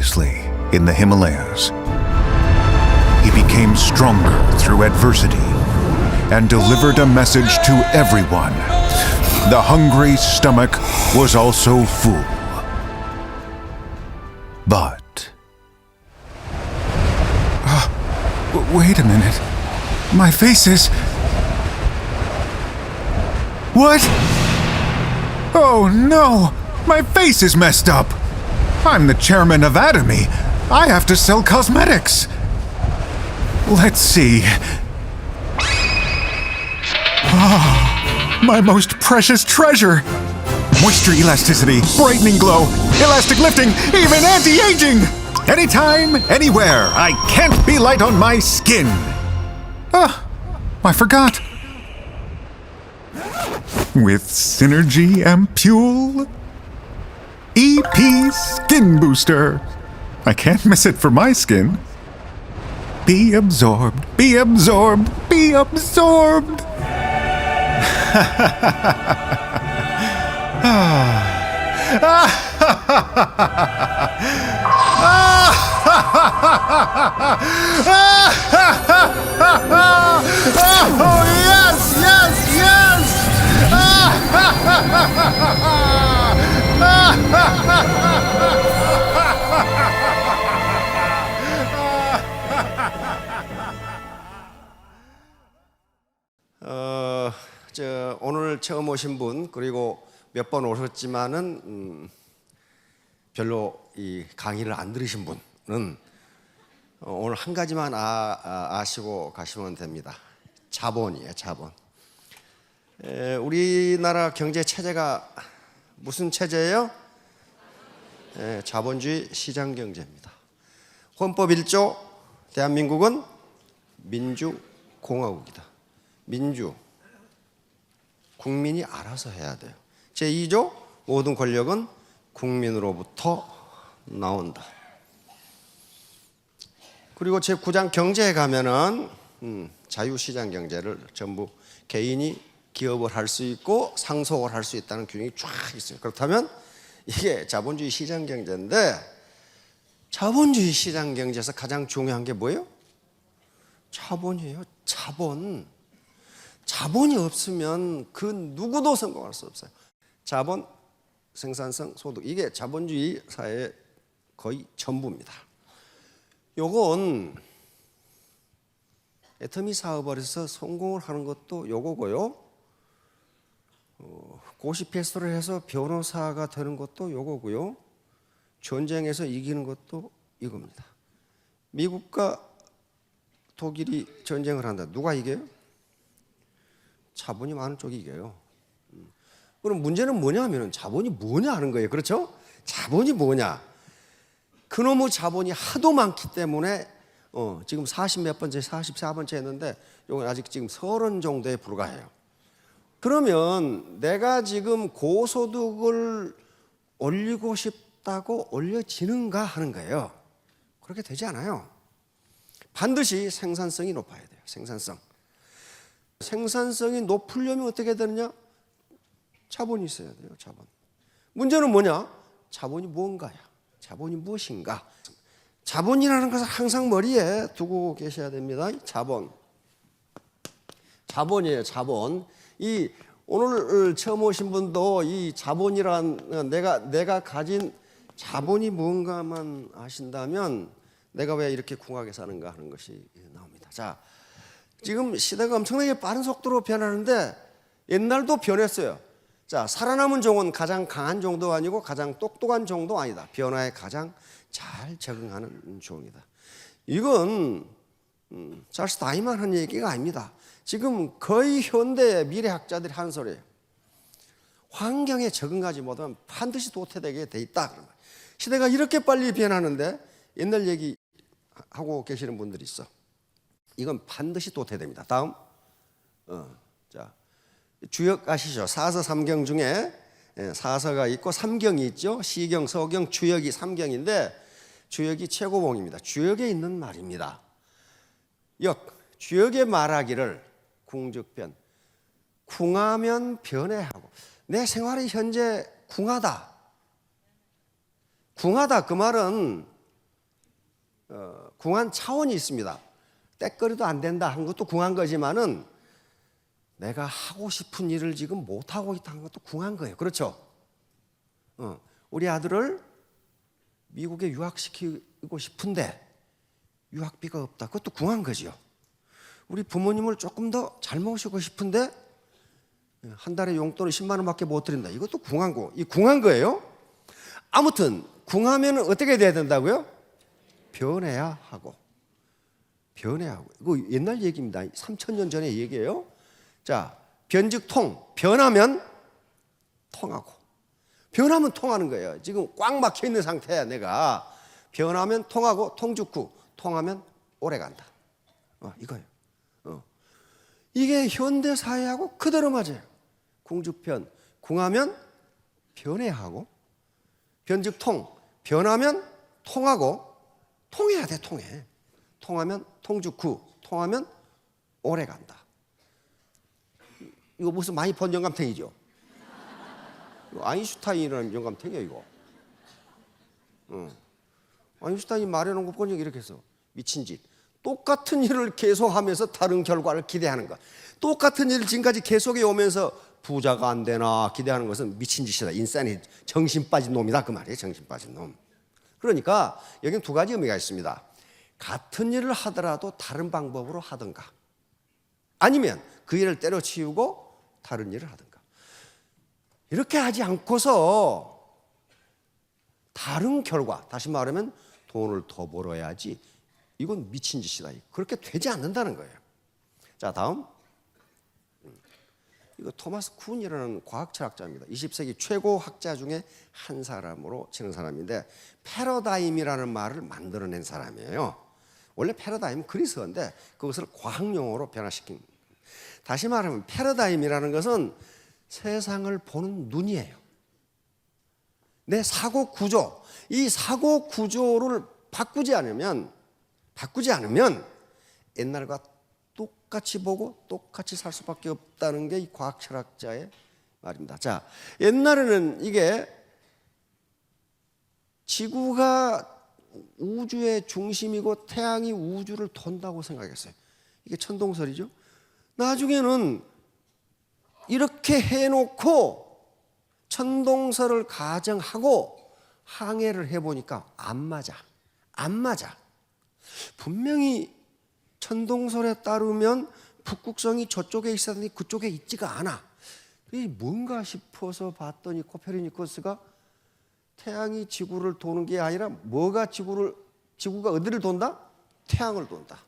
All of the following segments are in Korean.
tirelessly in the Himalayas. He became stronger through adversity and delivered a message to everyone. The hungry stomach was also full. But... wait a minute. My face is... What? Oh no! My face is messed up! I'm the chairman of Atomy. I have to sell cosmetics. Let's see. Ah, my most precious treasure! Moisture elasticity, brightening glow, elastic lifting, even anti-aging! Anytime, anywhere, I can't be light on my skin! I forgot. With Synergy Ampule EP Skin Booster. I can't miss it for my skin. Be absorbed, be absorbed, be absorbed! Oh, yes, yes, yes! 오늘 처음 오신 분 그리고 몇 번 오셨지만은 별로 이 강의를 안 들으신 분은 오늘 한 가지만 아시고 가시면 됩니다. 자본이에요, 자본. 우리나라 경제 체제가 무슨 체제예요? 자본주의 시장 경제입니다. 헌법 1조 대한민국은 민주공화국이다. 민주, 국민이 알아서 해야 돼요. 제2조 모든 권력은 국민으로부터 나온다. 그리고 제9장 경제에 가면은 자유시장 경제를 전부 개인이 기업을 할 수 있고 상속을 할 수 있다는 규정이 쫙 있어요. 그렇다면 이게 자본주의 시장 경제인데 자본주의 시장 경제에서 가장 중요한 게 뭐예요? 자본이에요. 자본. 자본이 없으면 그 누구도 성공할 수 없어요. 자본, 생산성, 소득 이게 자본주의 사회의 거의 전부입니다. 요건 애터미 사업을 해서 성공을 하는 것도 요거고요. 고시패스를 해서 변호사가 되는 것도 요거고요. 전쟁에서 이기는 것도 이겁니다. 미국과 독일이 전쟁을 한다. 누가 이겨요? 자본이 많은 쪽이 이겨요. 그럼 문제는 뭐냐 하면 자본이 뭐냐 하는 거예요. 그렇죠? 자본이 뭐냐? 그놈의 자본이 하도 많기 때문에 지금 40몇 번째, 44번째 했는데 이건 아직 지금 30 정도에 불과해요. 그러면 내가 지금 고소득을 올리고 싶다고 올려지는가 하는 거예요. 그렇게 되지 않아요. 반드시 생산성이 높아야 돼요. 생산성이 높으려면 어떻게 되느냐? 자본이 있어야 돼요. 자본. 문제는 뭐냐? 자본이 뭔가야? 자본이 무엇인가? 자본이라는 것을 항상 머리에 두고 계셔야 됩니다. 자본. 자본이에요. 자본. 이 오늘 처음 오신 분도 이 자본이란 내가 가진 자본이 뭔가만 아신다면 내가 왜 이렇게 궁하게 사는가 하는 것이 나옵니다. 자, 지금 시대가 엄청나게 빠른 속도로 변하는데 옛날도 변했어요. 자, 살아남은 종은 가장 강한 종도 아니고 가장 똑똑한 종도 아니다. 변화에 가장 잘 적응하는 종이다. 이건 찰스 다이만 한 얘기가 아닙니다. 지금 거의 현대의 미래학자들이 하는 소리예요. 환경에 적응하지 못하면 반드시 도태되게 돼 있다. 시대가 이렇게 빨리 변하는데 옛날 얘기하고 계시는 분들이 있어. 이건 반드시 도태됩니다. 다음. 자, 주역 아시죠? 사서 삼경 중에 사서가 있고 삼경이 있죠. 시경, 서경, 주역이 삼경인데 주역이 최고봉입니다. 주역에 있는 말입니다. 주역의 말하기를 궁즉변. 궁하면 변해하고. 내 생활이 현재 궁하다. 궁하다 그 말은 궁한 차원이 있습니다. 때거리도 안 된다 한 것도 궁한 거지만은 내가 하고 싶은 일을 지금 못 하고 있다는 것도 궁한 거예요. 그렇죠? 우리 아들을 미국에 유학시키고 싶은데 유학비가 없다. 그것도 궁한 거죠. 우리 부모님을 조금 더 잘 모시고 싶은데 한 달에 용돈을 10만 원밖에 못 드린다. 이것도 궁한 거. 이 궁한 거예요. 아무튼 궁하면 어떻게 돼야 된다고요? 변해야 하고. 변해야 하고. 이거 옛날 얘기입니다. 3,000년 전의 얘기예요. 자, 변즉 통. 변하면 통하고. 변하면 통하는 거예요. 지금 꽉 막혀 있는 상태야, 내가. 변하면 통하고, 통죽후. 통하면 오래 간다. 이거예요. 이게 현대 사회하고 그대로 맞아요. 궁죽변. 궁하면 변해야 하고, 변즉 통. 변하면 통하고, 통해야 돼, 통해. 통하면 통죽후. 통하면 오래 간다. 이거 무슨 많이 본 영감탱이죠? 이거 아인슈타인이라는 영감탱이야, 이거. 아인슈타인이 말해놓은 거 보니까 이렇게 해서 미친 짓. 똑같은 일을 계속하면서 다른 결과를 기대하는 것. 똑같은 일을 지금까지 계속해 오면서 부자가 안 되나 기대하는 것은 미친 짓이다. 인간이 정신 빠진 놈이다. 그 말이에요. 정신 빠진 놈. 그러니까 여기는 두 가지 의미가 있습니다. 같은 일을 하더라도 다른 방법으로 하든가, 아니면 그 일을 때려치우고 다른 일을 하든가. 이렇게 하지 않고서 다른 결과, 다시 말하면 돈을 더 벌어야지, 이건 미친 짓이다. 그렇게 되지 않는다는 거예요. 자, 다음. 이거 토마스 쿤이라는 과학철학자입니다. 20세기 최고 학자 중에 한 사람으로 치는 사람인데, 패러다임이라는 말을 만들어낸 사람이에요. 원래 패러다임은 그리스어인데 그것을 과학용어로 변화시킨. 다시 말하면 패러다임이라는 것은 세상을 보는 눈이에요. 내 사고 구조, 이 사고 구조를 바꾸지 않으면 옛날과 똑같이 보고 똑같이 살 수밖에 없다는 게 이 과학철학자의 말입니다. 자, 옛날에는 이게 지구가 우주의 중심이고 태양이 우주를 돈다고 생각했어요. 이게 천동설이죠. 나중에는 이렇게 해놓고 천동설을 가정하고 항해를 해보니까 안 맞아. 분명히 천동설에 따르면 북극성이 저쪽에 있어야 되니 그쪽에 있지가 않아. 이게 뭔가 싶어서 봤더니 코페르니쿠스가 태양이 지구를 도는 게 아니라 지구가 어디를 돈다? 태양을 돈다.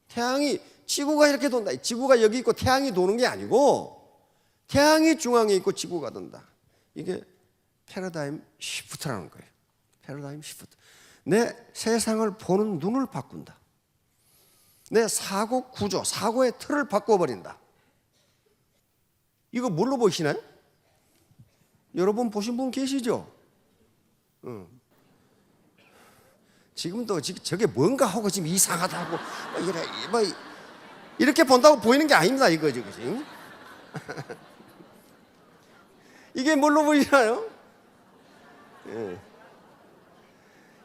태양이 지구가 이렇게 돈다. 지구가 여기 있고 태양이 도는 게 아니고 태양이 중앙에 있고 지구가 돈다. 이게 패러다임 시프트라는 거예요. 패러다임 시프트. 내 세상을 보는 눈을 바꾼다. 내 사고 구조, 사고의 틀을 바꿔버린다. 이거 뭘로 보시나요? 여러분 보신 분 계시죠? 지금도 저게 뭔가 하고 지금 이상하다고 이렇게 본다고 보이는 게 아닙니다. 이거 지금. 이게 뭘로 보이나요?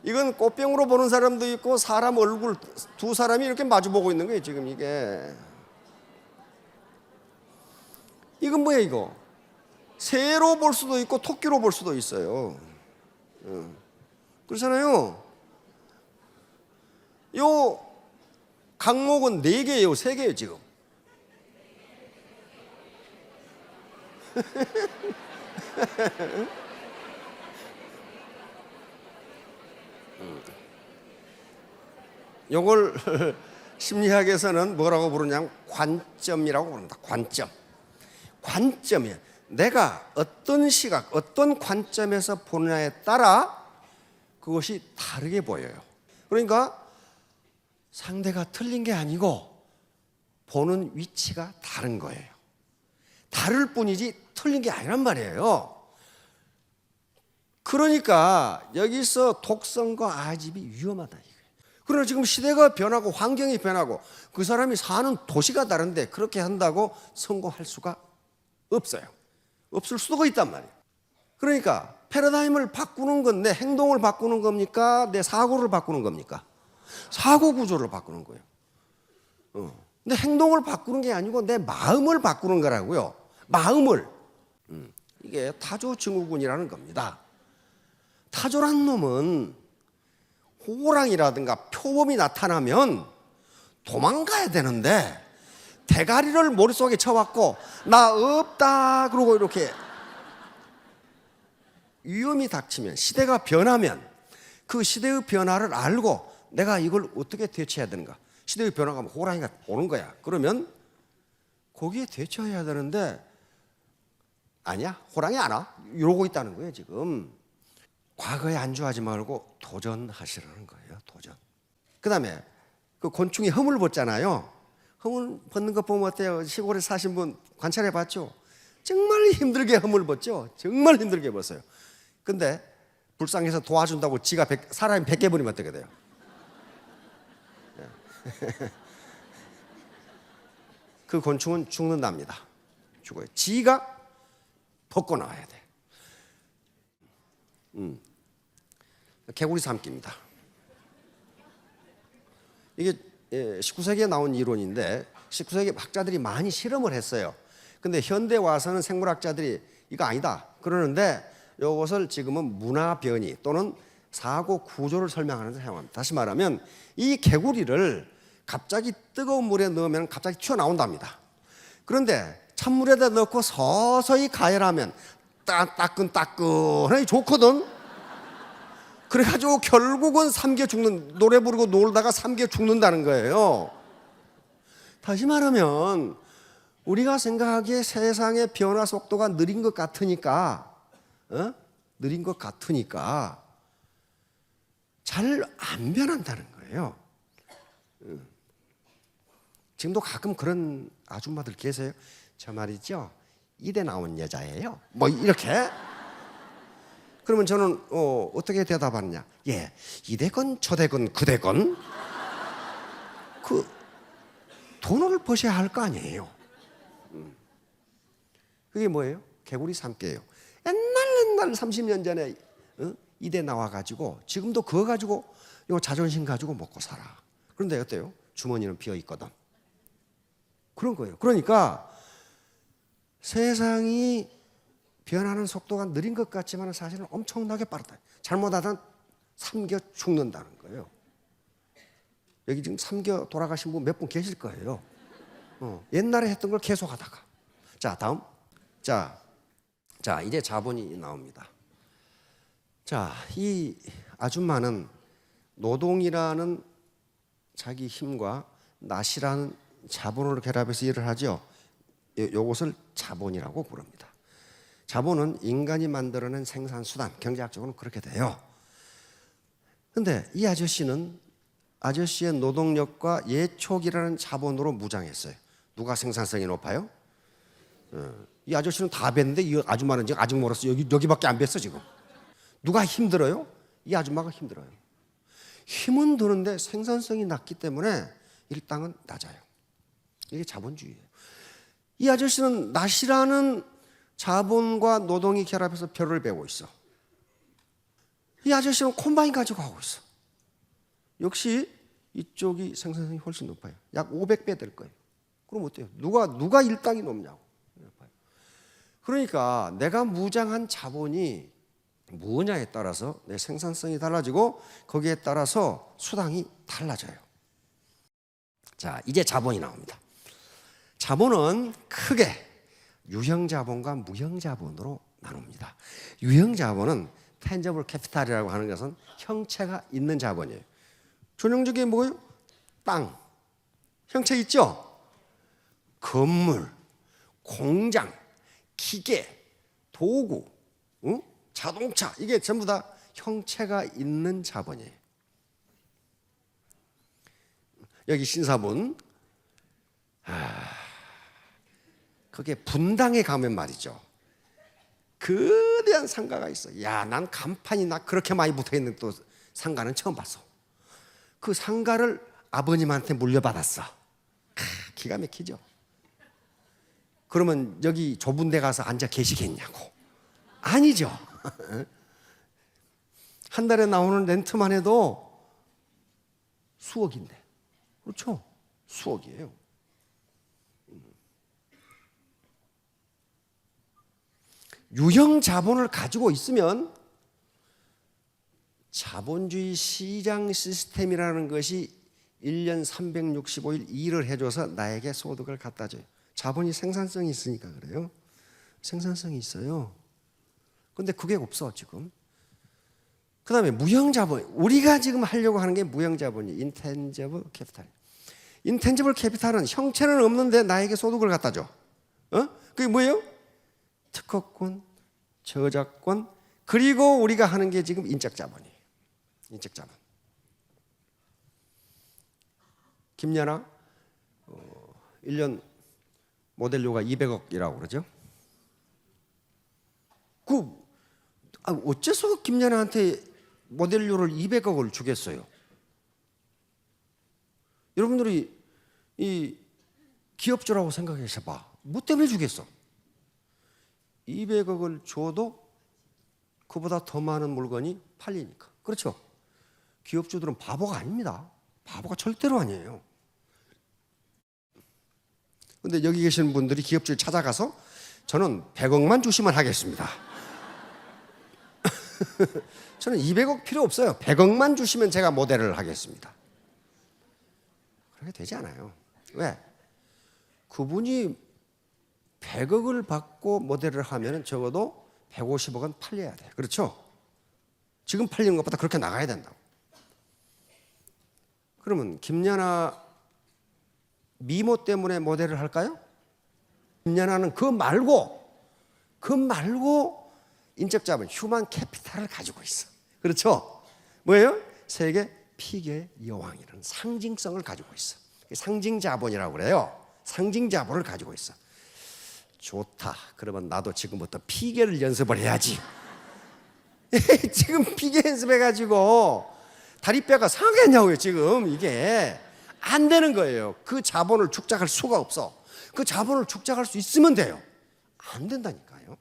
이건 꽃병으로 보는 사람도 있고 사람 얼굴 두 사람이 이렇게 마주보고 있는 거예요. 지금 이건 뭐야 이거? 새로 볼 수도 있고 토끼로 볼 수도 있어요. 그렇잖아요. 요 강목은 4개예요, 3개예요 지금. 요걸 심리학에서는 뭐라고 부르냐면 관점이라고 부릅니다. 관점이에요. 내가 어떤 시각, 어떤 관점에서 보느냐에 따라 그것이 다르게 보여요. 그러니까 상대가 틀린 게 아니고 보는 위치가 다른 거예요. 다를 뿐이지 틀린 게 아니란 말이에요. 그러니까 여기서 독선과 아집이 위험하다 이거예요. 그러나 지금 시대가 변하고 환경이 변하고 그 사람이 사는 도시가 다른데 그렇게 한다고 성공할 수가 없어요. 없을 수도 있단 말이에요. 그러니까 패러다임을 바꾸는 건 내 행동을 바꾸는 겁니까? 내 사고를 바꾸는 겁니까? 사고 구조를 바꾸는 거예요. 근데 행동을 바꾸는 게 아니고 내 마음을 바꾸는 거라고요. 마음을. 이게 타조 증후군이라는 겁니다. 타조란 놈은 호랑이라든가 표범이 나타나면 도망가야 되는데 대가리를 머릿속에 쳐갖고 나 없다 그러고 이렇게 위험이 닥치면 시대가 변하면 그 시대의 변화를 알고 내가 이걸 어떻게 대처해야 되는가. 시대의 변화가 호랑이가 오는 거야. 그러면 거기에 대처해야 되는데 아니야 호랑이 안 와. 이러고 있다는 거예요 지금. 과거에 안주하지 말고 도전하시라는 거예요. 도전. 그 다음에 그 곤충이 허물 벗잖아요. 허물 벗는 거 보면 어때요? 시골에 사신 분 관찰해 봤죠? 정말 힘들게 허물 벗죠. 정말 힘들게 벗어요. 근데 불쌍해서 도와준다고 지가 사람이 100개 버리면 어떻게 돼요? 그 곤충은 죽는답니다. 죽어요. 지가 벗고 나와야 돼. 개구리 삼기입니다. 이게 19세기에 나온 이론인데 19세기 학자들이 많이 실험을 했어요. 근데 현대 와서는 생물학자들이 이거 아니다 그러는데 이것을 지금은 문화 변이 또는 사고 구조를 설명하는 데 사용합니다. 다시 말하면 이 개구리를 갑자기 뜨거운 물에 넣으면 갑자기 튀어나온답니다. 그런데 찬물에다 넣고 서서히 가열하면 따끈따끈하니 좋거든. 그래가지고 결국은 삼겨 죽는, 노래 부르고 놀다가 삼겨 죽는다는 거예요. 다시 말하면 우리가 생각하기에 세상의 변화 속도가 느린 것 같으니까 느린 것 같으니까 잘 안 변한다는 거예요. 지금도 가끔 그런 아줌마들 계세요. 저 말이죠 이대 나온 여자예요 뭐 이렇게. 그러면 저는 어떻게 대답하느냐. 예, 이대건 저대건 그대건 그 돈을 버셔야 할 거 아니에요. 그게 뭐예요? 개구리 삼개예요. 옛날 30년 전에 이대 나와가지고 지금도 그거 가지고 요 자존심 가지고 먹고 살아. 그런데 어때요? 주머니는 비어 있거든. 그런 거예요. 그러니까 세상이 변하는 속도가 느린 것 같지만 사실은 엄청나게 빠르다. 잘못하다 삼겨 죽는다는 거예요. 여기 지금 삼겨 돌아가신 분 몇 분 계실 거예요. 옛날에 했던 걸 계속하다가. 자, 다음. 자, 이제 자본이 나옵니다. 자, 이 아줌마는 노동이라는 자기 힘과 낫이라는 자본을 결합해서 일을 하죠. 이것을 자본이라고 부릅니다. 자본은 인간이 만들어낸 생산수단, 경제학적으로는 그렇게 돼요. 그런데 이 아저씨의 노동력과 예촉이라는 자본으로 무장했어요. 누가 생산성이 높아요? 이 아저씨는 다 뵀는데 이 아줌마는 지금 아직 멀었어. 여기밖에 안 뵀어 지금. 누가 힘들어요? 이 아줌마가 힘들어요. 힘은 드는데 생산성이 낮기 때문에 일당은 낮아요. 이게 자본주의예요. 이 아저씨는 낫이라는 자본과 노동이 결합해서 벼를 베고 있어. 이 아저씨는 콤바인 가지고 하고 있어. 역시 이쪽이 생산성이 훨씬 높아요. 약 500배 될 거예요. 그럼 어때요? 누가 일당이 높냐고. 그러니까 내가 무장한 자본이 뭐냐에 따라서 내 생산성이 달라지고 거기에 따라서 수당이 달라져요. 자, 이제 자본이 나옵니다. 자본은 크게 유형자본과 무형자본으로 나눕니다. 유형자본은 텐저블 캐피탈이라고 하는 것은 형체가 있는 자본이에요. 전형적인 뭐예요? 땅, 형체 있죠? 건물, 공장, 기계, 도구, 자동차, 이게 전부 다 형체가 있는 자본이에요. 여기 신사분, 그게 분당에 가면 말이죠. 거대한 상가가 있어. 야, 난 간판이 나 그렇게 많이 붙어있는 또 상가는 처음 봤어. 그 상가를 아버님한테 물려받았어. 기가 막히죠. 그러면 여기 좁은 데 가서 앉아 계시겠냐고. 아니죠. 한 달에 나오는 렌트만 해도 수억인데. 그렇죠? 수억이에요. 유형 자본을 가지고 있으면 자본주의 시장 시스템이라는 것이 1년 365일 일을 해줘서 나에게 소득을 갖다 줘요. 자본이 생산성이 있으니까 그래요. 생산성이 있어요. 근데 그게 없어 지금. 그 다음에 무형자본. 우리가 지금 하려고 하는 게 무형자본이 인텐지블 캐피탈. 인텐지블 캐피탈은 형체는 없는데 나에게 소득을 갖다 줘. 그게 뭐예요? 특허권, 저작권, 그리고 우리가 하는 게 지금 인적자본이에요. 인적자본. 김연아 1년 모델료가 200억이라고 그러죠. 어째서 김연아한테 모델료를 200억을 주겠어요? 여러분들이 이 기업주라고 생각해서 봐. 뭐 때문에 주겠어? 200억을 줘도 그보다 더 많은 물건이 팔리니까. 그렇죠? 기업주들은 바보가 아닙니다. 바보가 절대로 아니에요. 근데 여기 계시는 분들이 기업주를 찾아가서 저는 100억만 주시면 하겠습니다. 저는 200억 필요 없어요. 100억만 주시면 제가 모델을 하겠습니다. 그렇게 되지 않아요. 왜? 그분이 100억을 받고 모델을 하면 적어도 150억은 팔려야 돼요. 그렇죠? 지금 팔리는 것보다 그렇게 나가야 된다고. 그러면 김연아 미모 때문에 모델을 할까요? 김연아는 그 말고 인적자본, 휴먼 캐피탈을 가지고 있어. 그렇죠? 뭐예요? 세계 피계 여왕이라는 상징성을 가지고 있어. 상징자본이라고 그래요. 상징자본을 가지고 있어. 좋다. 그러면 나도 지금부터 피계를 연습을 해야지. 지금 피계 연습해가지고 다리뼈가 상하겠냐고요. 지금 이게 안 되는 거예요. 그 자본을 축적할 수가 없어. 그 자본을 축적할 수 있으면 돼요. 안 된다니까요.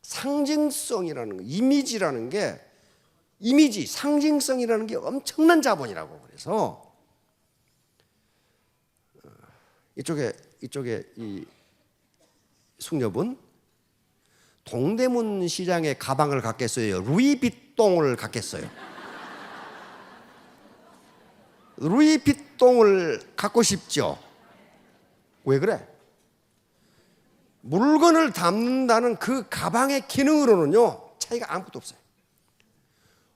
상징성이라는 거, 이미지라는 게 상징성이라는 게 엄청난 자본이라고. 그래서 이쪽에 이 숙녀분 동대문 시장에 가방을 갖겠어요? 루이비통을 갖겠어요? 루이비통을 갖고 싶죠? 왜 그래? 물건을 담는다는 그 가방의 기능으로는요 차이가 아무것도 없어요.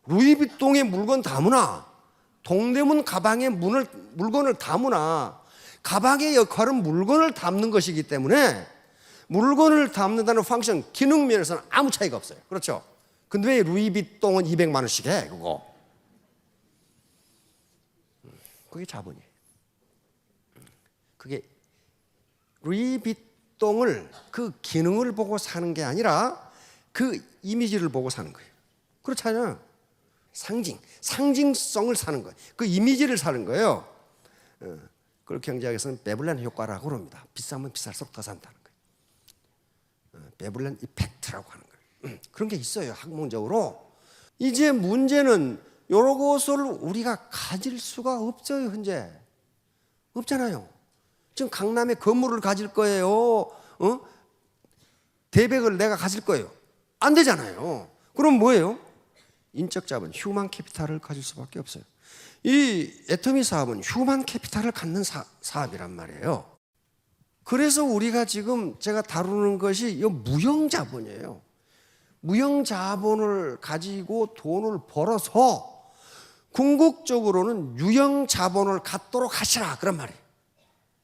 루이비통에 물건 담으나 동대문 가방에 물건을 담으나 가방의 역할은 물건을 담는 것이기 때문에 물건을 담는다는 펑션 기능 면에서는 아무 차이가 없어요. 그렇죠? 근데 왜 루이비통은 200만 원씩 해? 그게 자본이에요. 그게 루이비통을 그 기능을 보고 사는 게 아니라 그 이미지를 보고 사는 거예요. 그렇잖아요. 상징성을 사는 거예요. 그 이미지를 사는 거예요. 그걸 경제학에서는 베블렌 효과라고 그럽니다. 비싸면 비쌀수록 더 산다는 거예요. 베블렌 이펙트라고 하는 거예요. 그런 게 있어요. 학문적으로. 이제 문제는 여러 것을 우리가 가질 수가 없어요. 현재 없잖아요. 지금 강남에 건물을 가질 거예요. 대백을 내가 가질 거예요. 안 되잖아요. 그럼 뭐예요? 인적 자본, 휴먼 캐피탈을 가질 수밖에 없어요. 이 애터미 사업은 휴먼 캐피탈을 갖는 사업이란 말이에요. 그래서 우리가 지금 제가 다루는 것이 이 무형 자본이에요. 무형 자본을 가지고 돈을 벌어서 궁극적으로는 유형 자본을 갖도록 하시라 그런 말이에요.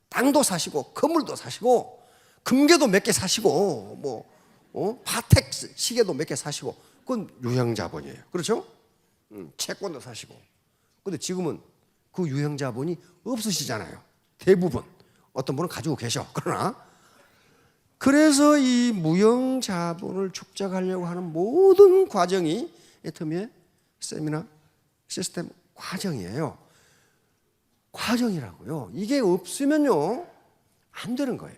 땅도 사시고 건물도 사시고 금괴도 몇 개 사시고 파텍 시계도 몇 개 사시고 그건 유형 자본이에요. 그렇죠? 채권도 사시고. 근데 지금은 그 유형 자본이 없으시잖아요. 대부분. 어떤 분은 가지고 계셔. 그러나 그래서 이 무형 자본을 축적하려고 하는 모든 과정이 애터미의 세미나 시스템 과정이에요. 과정이라고요. 이게 없으면요 안 되는 거예요.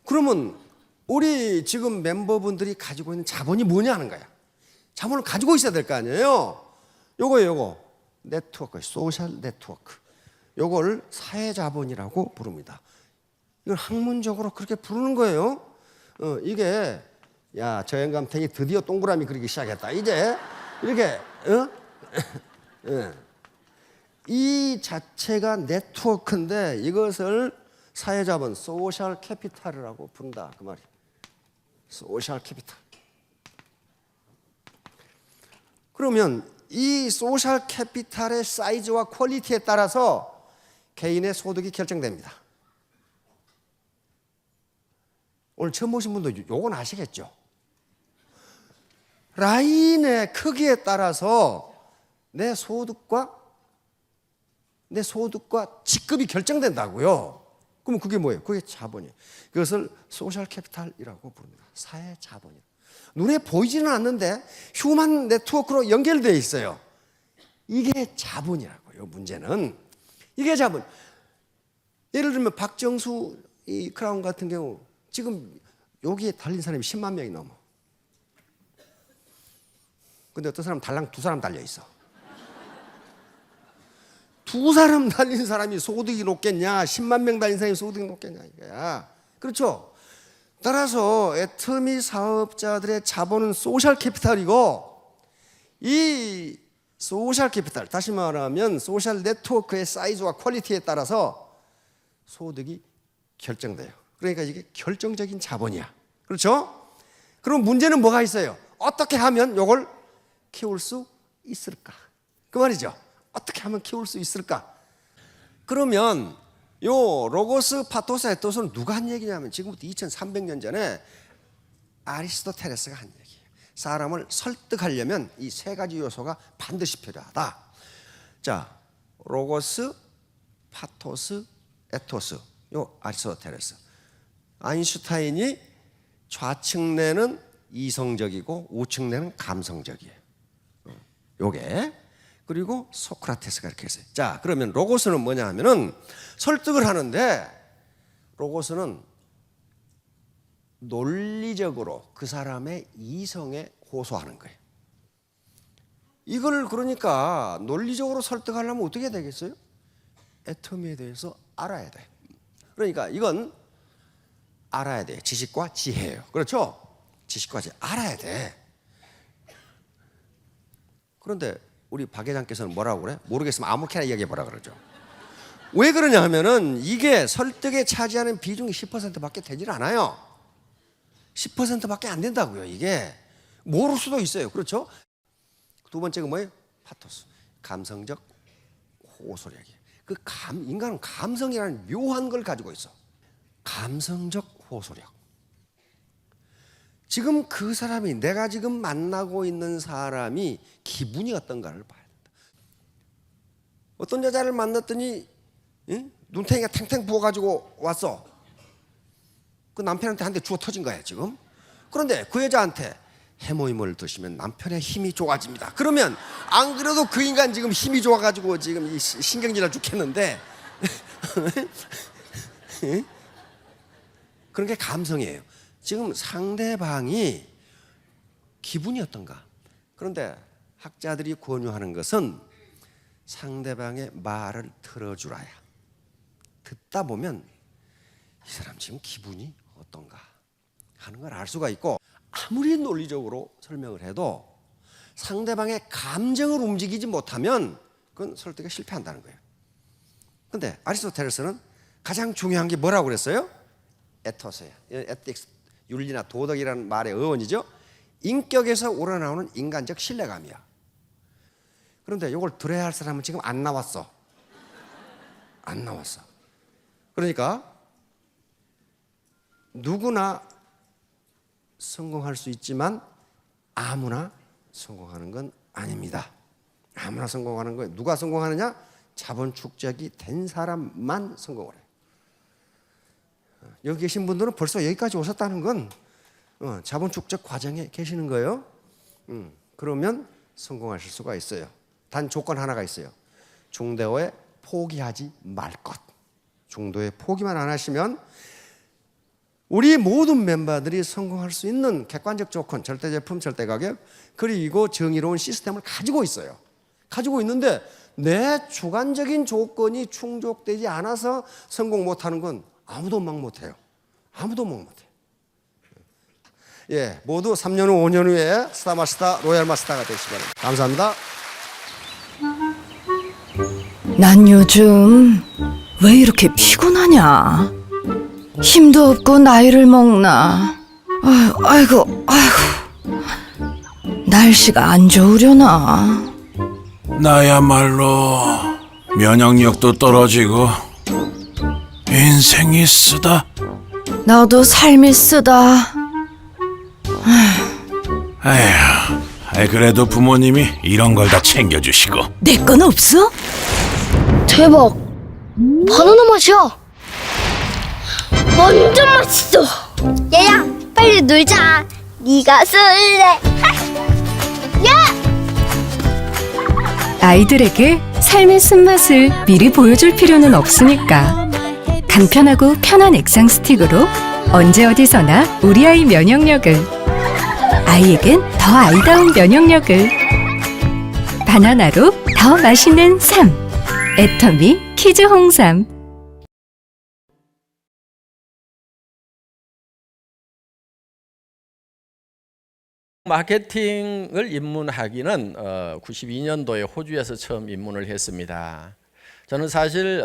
그러면 우리 지금 멤버분들이 가지고 있는 자본이 뭐냐는 거야. 자본을 가지고 있어야 될 거 아니에요. 요거 네트워크, 소셜 네트워크. 요걸 사회자본이라고 부릅니다. 이걸 학문적으로 그렇게 부르는 거예요. 이게 야, 저 영감탱이 드디어 동그라미 그리기 시작했다. 이제 이렇게 이 자체가 네트워크인데 이것을 사회자본, 소셜 캐피탈이라고 부른다 그 말이에요. 소셜 캐피탈. 그러면 이 소셜 캐피탈의 사이즈와 퀄리티에 따라서 개인의 소득이 결정됩니다. 오늘 처음 보신 분도 요건 아시겠죠? 라인의 크기에 따라서 내 소득과 직급이 결정된다고요. 그럼 그게 뭐예요? 그게 자본이에요. 그것을 소셜 캐피탈이라고 부릅니다. 사회 자본이에요. 눈에 보이지는 않는데 휴먼 네트워크로 연결되어 있어요. 이게 자본이라고요. 문제는 이게 자본. 예를 들면 박정수 이 크라운 같은 경우 지금 여기에 달린 사람이 10만 명이 넘어. 근데 어떤 사람은 달랑 2사람 달려 있어. 2사람 달린 사람이 소득이 높겠냐? 10만 명 달린 사람이 소득이 높겠냐? 이거야. 그렇죠? 따라서 애터미 사업자들의 자본은 소셜 캐피탈이고 이 소셜 캐피탈, 다시 말하면 소셜 네트워크의 사이즈와 퀄리티에 따라서 소득이 결정돼요. 그러니까 이게 결정적인 자본이야. 그렇죠? 그럼 문제는 뭐가 있어요? 어떻게 하면 이걸 키울 수 있을까? 그 말이죠. 어떻게 하면 키울 수 있을까? 그러면 요 로고스, 파토스, 에토스는 누가 한 얘기냐면 지금부터 2300년 전에 아리스토텔레스가 한 얘기예요. 사람을 설득하려면 이 3가지 요소가 반드시 필요하다. 자, 로고스, 파토스, 에토스. 요 아리스토텔레스. 아인슈타인이 좌측내는 이성적이고 우측내는 감성적이에요. 요게. 그리고 소크라테스가 이렇게 했어요. 자, 그러면 로고스는 뭐냐 하면은 설득을 하는데 로고스는 논리적으로 그 사람의 이성에 호소하는 거예요. 이걸 그러니까 논리적으로 설득하려면 어떻게 되겠어요? 애터미에 대해서 알아야 돼. 그러니까 이건 알아야 돼요. 지식과 지혜예요. 그렇죠? 지식과 지혜 알아야 돼. 그런데 우리 박 회장께서는 뭐라고 그래? 모르겠으면 아무렇게나 이야기해보라 그러죠. 왜 그러냐 하면은 이게 설득에 차지하는 비중이 10%밖에 되질 않아요. 10%밖에 안 된다고요. 이게 모를 수도 있어요. 그렇죠? 두 번째가 뭐예요? 파토스. 감성적 호소력이에요. 인간은 감성이라는 묘한 걸 가지고 있어. 감성적 호소력. 지금 그 사람이, 내가 지금 만나고 있는 사람이 기분이 어떤가를 봐야 된다. 어떤 여자를 만났더니 눈탱이가 탱탱 부어가지고 왔어. 그 남편한테 한 대 주워 터진 거야 지금. 그런데 그 여자한테 해모임을 드시면 남편의 힘이 좋아집니다. 그러면 안 그래도 그 인간 지금 힘이 좋아가지고 지금 신경질나 죽겠는데 그런 게 감성이에요. 지금 상대방이 기분이 어떤가. 그런데 학자들이 권유하는 것은 상대방의 말을 들어주라야. 듣다 보면 이 사람 지금 기분이 어떤가 하는 걸 알 수가 있고, 아무리 논리적으로 설명을 해도 상대방의 감정을 움직이지 못하면 그건 설득에 실패한다는 거예요. 그런데 아리스토텔레스는 가장 중요한 게 뭐라고 그랬어요? 에토스예요. 에틱스, 윤리나 도덕이라는 말의 어원이죠. 인격에서 우러나오는 인간적 신뢰감이야. 그런데 이걸 들어야 할 사람은 지금 안 나왔어. 안 나왔어. 그러니까 누구나 성공할 수 있지만 아무나 성공하는 건 아닙니다. 아무나 성공하는 거예요. 누가 성공하느냐? 자본 축적이 된 사람만 성공을 해요. 여기 계신 분들은 벌써 여기까지 오셨다는 건 자본 축적 과정에 계시는 거예요. 그러면 성공하실 수가 있어요. 단 조건 하나가 있어요. 중도에 포기하지 말 것. 중도에 포기만 안 하시면 우리 모든 멤버들이 성공할 수 있는 객관적 조건, 절대 제품, 절대 가격, 그리고 정의로운 시스템을 가지고 있어요. 가지고 있는데 내 주관적인 조건이 충족되지 않아서 성공 못하는 건 아무도 막 못해요. 아무도 막 못해요. 예, 모두 3년 후, 5년 후에 스타마스터, 로얄마스터가 되시기 바랍니다. 감사합니다. 난 요즘 왜 이렇게 피곤하냐? 힘도 없고 나이를 먹나? 아이고. 날씨가 안 좋으려나? 나야말로 면역력도 떨어지고 인생이 쓰다. 나도 삶이 쓰다. 아휴, 그래도 부모님이 이런 걸 다 챙겨주시고. 내 건 없어? 대박! 바나나 맛이야! 완전 맛있어! 얘야, 빨리 놀자! 네가 술래! 야! 아이들에게 삶의 쓴맛을 미리 보여줄 필요는 없으니까 간편하고 편한 액상 스틱으로 언제 어디서나 우리 아이 면역력을, 아이에겐 더 아이다운 면역력을, 바나나로 더 맛있는 삶, 애터미 키즈 홍삼. 마케팅을 입문하기는 92년도에 호주에서 처음 입문을 했습니다. 저는 사실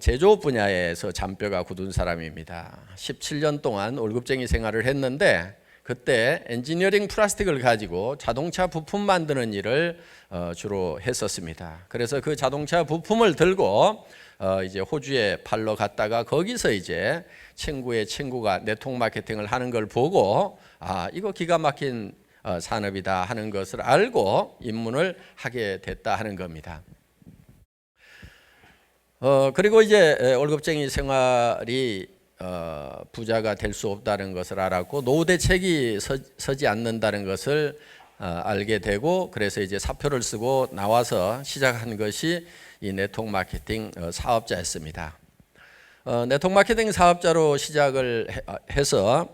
제조업 분야에서 잔뼈가 굳은 사람입니다. 17년 동안 월급쟁이 생활을 했는데 그때 엔지니어링 플라스틱을 가지고 자동차 부품 만드는 일을 주로 했었습니다. 그래서 그 자동차 부품을 들고 이제 호주에 팔러 갔다가 거기서 이제 친구의 친구가 네트워크 마케팅을 하는 걸 보고 이거 기가 막힌 산업이다 하는 것을 알고 입문을 하게 됐다 하는 겁니다. 그리고 이제 월급쟁이 생활이 부자가 될 수 없다는 것을 알았고 노후 대책이 서지 않는다는 것을 알게 되고 그래서 이제 사표를 쓰고 나와서 시작한 것이 이 네트워크 마케팅 사업자였습니다. 네트워크 마케팅 사업자로 시작을 해서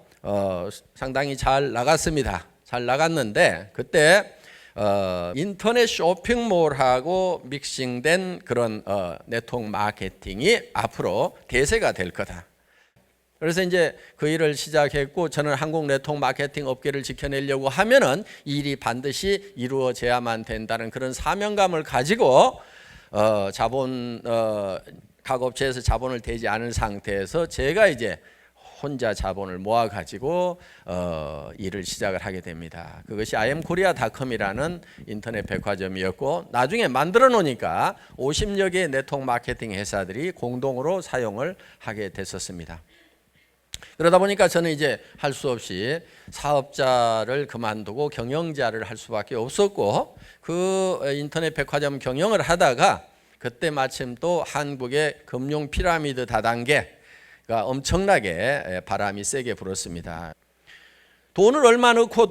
상당히 잘 나갔습니다. 잘 나갔는데 그때 인터넷 쇼핑몰하고 믹싱된 그런 네트워크 마케팅이 앞으로 대세가 될 거다. 그래서 이제 그 일을 시작했고 저는 한국 네트워크 마케팅 업계를 지켜내려고 하면은 이 일이 반드시 이루어져야만 된다는 그런 사명감을 가지고 각 업체에서 자본을 대지 않은 상태에서 제가 이제 혼자 자본을 모아 가지고 일을 시작을 하게 됩니다. 그것이 imkorea.com이라는 인터넷 백화점이었고 나중에 만들어 놓으니까 50여 개의 네트워크 마케팅 회사들이 공동으로 사용을 하게 됐었습니다. 그러다 보니까 저는 이제 할 수 없이 사업자를 그만두고 경영자를 할 수밖에 없었고 그 인터넷 백화점 경영을 하다가 그때 마침 또 한국의 금융 피라미드 다단계가 엄청나게 바람이 세게 불었습니다. 돈을 얼마 넣고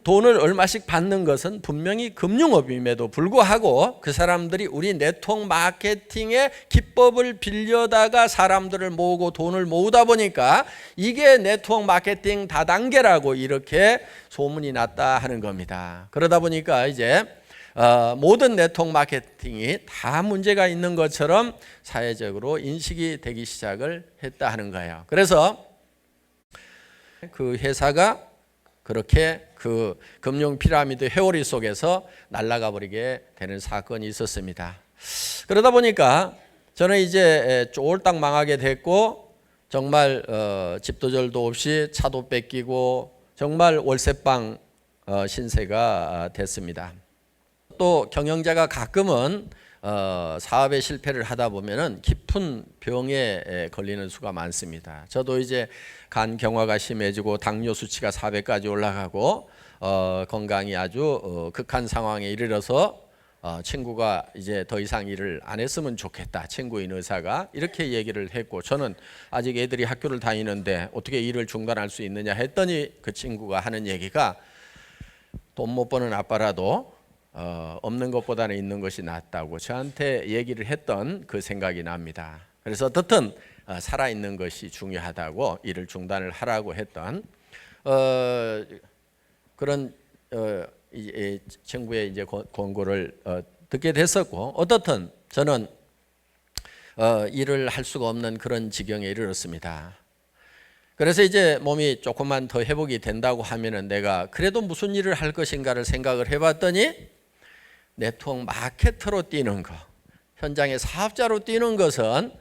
돈을 얼마씩 받는 것은 분명히 금융업임에도 불구하고 그 사람들이 우리 네트워크 마케팅의 기법을 빌려다가 사람들을 모으고 돈을 모으다 보니까 이게 네트워크 마케팅 다단계라고 이렇게 소문이 났다 하는 겁니다. 그러다 보니까 이제 모든 네트워크 마케팅이 다 문제가 있는 것처럼 사회적으로 인식이 되기 시작을 했다 하는 거예요. 그래서 그 회사가 그렇게 그 금융 피라미드 회오리 속에서 날아가 버리게 되는 사건이 있었습니다. 그러다 보니까 저는 이제 쫄딱 망하게 됐고 정말 집도 절도 없이 차도 뺏기고 정말 월세방 신세가 됐습니다. 또 경영자가 가끔은 사업에 실패를 하다 보면은 깊은 병에 걸리는 수가 많습니다. 저도 이제 간 경화가 심해지고 당뇨 수치가 400까지 올라가고 건강이 아주 극한 상황에 이르러서 친구가 이제 더 이상 일을 안 했으면 좋겠다. 친구인 의사가 이렇게 얘기를 했고 저는 아직 애들이 학교를 다니는데 어떻게 일을 중단할 수 있느냐 했더니 그 친구가 하는 얘기가 돈 못 버는 아빠라도 없는 것보다는 있는 것이 낫다고 저한테 얘기를 했던 그 생각이 납니다. 그래서 어떻든 살아있는 것이 중요하다고 일을 중단을 하라고 했던 그런 이 정부의 이제 권고를 듣게 됐었고, 어떻든 저는 일을 할 수가 없는 그런 지경에 이르렀습니다. 그래서 이제 몸이 조금만 더 회복이 된다고 하면은 내가 그래도 무슨 일을 할 것인가를 생각을 해봤더니 네트워크 마케터로 뛰는 거, 현장의 사업자로 뛰는 것은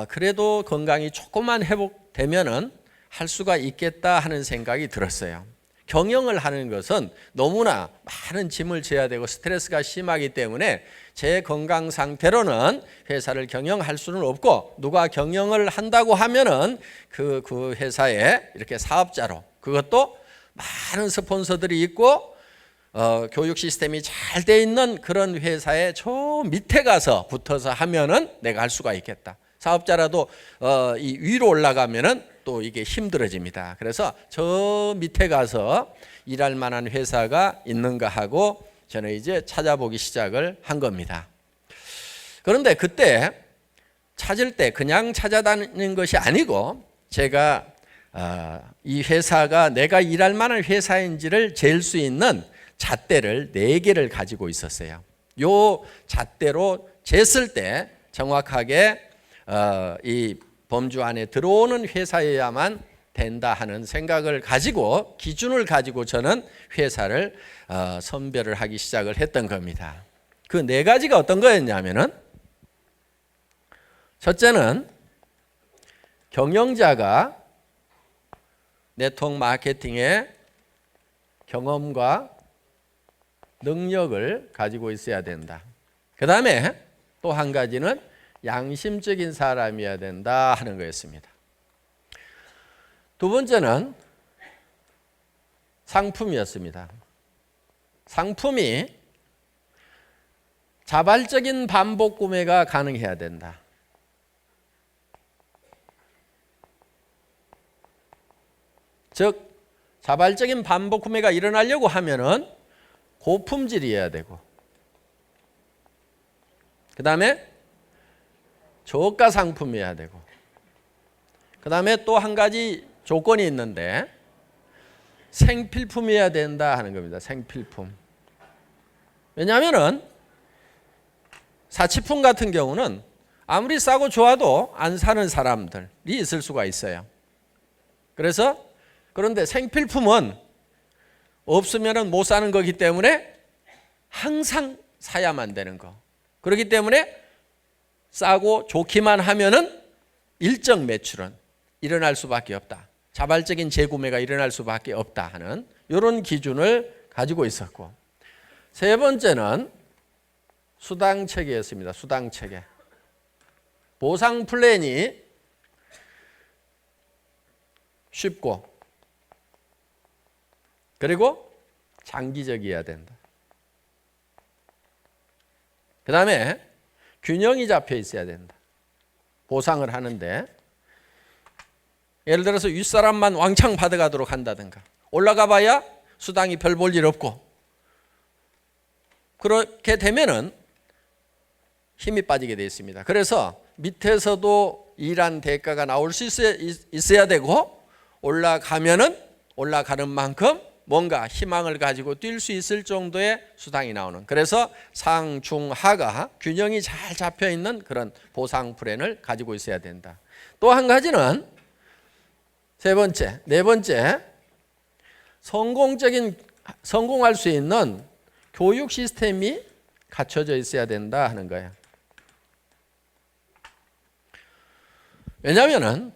그래도 건강이 조금만 회복되면은 할 수가 있겠다 하는 생각이 들었어요. 경영을 하는 것은 너무나 많은 짐을 져야 되고 스트레스가 심하기 때문에 제 건강 상태로는 회사를 경영할 수는 없고, 누가 경영을 한다고 하면은 그 회사에 이렇게 사업자로, 그것도 많은 스폰서들이 있고 교육 시스템이 잘 돼 있는 그런 회사에 저 밑에 가서 붙어서 하면은 내가 할 수가 있겠다. 사업자라도 이 위로 올라가면은 또 이게 힘들어집니다. 그래서 저 밑에 가서 일할 만한 회사가 있는가 하고 저는 이제 찾아보기 시작을 한 겁니다. 그런데 그때 찾을 때 그냥 찾아다니는 것이 아니고, 제가 이 회사가 내가 일할 만한 회사인지를 잴 수 있는 잣대를 4개를 가지고 있었어요. 요 잣대로 쟀을 때 정확하게 이 범주 안에 들어오는 회사여야만 된다 하는 생각을 가지고, 기준을 가지고 저는 회사를 선별을 하기 시작을 했던 겁니다. 그 4가지가 어떤 거였냐면은, 첫째는 경영자가 네트워크 마케팅의 경험과 능력을 가지고 있어야 된다. 그 다음에 또 한 가지는 양심적인 사람이어야 된다 하는 거였습니다. 두 번째는 상품이었습니다. 상품이 자발적인 반복 구매가 가능해야 된다. 즉 자발적인 반복 구매가 일어나려고 하면은 고품질이어야 되고, 그 다음에 저가 상품이어야 되고, 그 다음에 또 한 가지 조건이 있는데 생필품이어야 된다 하는 겁니다. 생필품. 왜냐하면은 사치품 같은 경우는 아무리 싸고 좋아도 안 사는 사람들이 있을 수가 있어요. 그런데 생필품은 없으면은 못 사는 거기 때문에 항상 사야만 되는 거. 그렇기 때문에 싸고 좋기만 하면은 일정 매출은 일어날 수밖에 없다. 자발적인 재구매가 일어날 수밖에 없다 하는 이런 기준을 가지고 있었고, 세 번째는 수당 체계였습니다. 수당 체계. 보상 플랜이 쉽고 그리고 장기적이어야 된다. 그 다음에 균형이 잡혀 있어야 된다. 보상을 하는데 예를 들어서 윗사람만 왕창 받아가도록 한다든가, 올라가 봐야 수당이 별 볼 일 없고, 그렇게 되면은 힘이 빠지게 되어 있습니다. 그래서 밑에서도 일한 대가가 나올 수 있어야 되고, 올라가면은 올라가는 만큼 뭔가 희망을 가지고 뛸 수 있을 정도의 수당이 나오는, 그래서 상, 중, 하가 균형이 잘 잡혀 있는 그런 보상 플랜을 가지고 있어야 된다. 또 한 가지는 네 번째, 성공할 수 있는 교육 시스템이 갖춰져 있어야 된다 하는 거예요. 왜냐하면은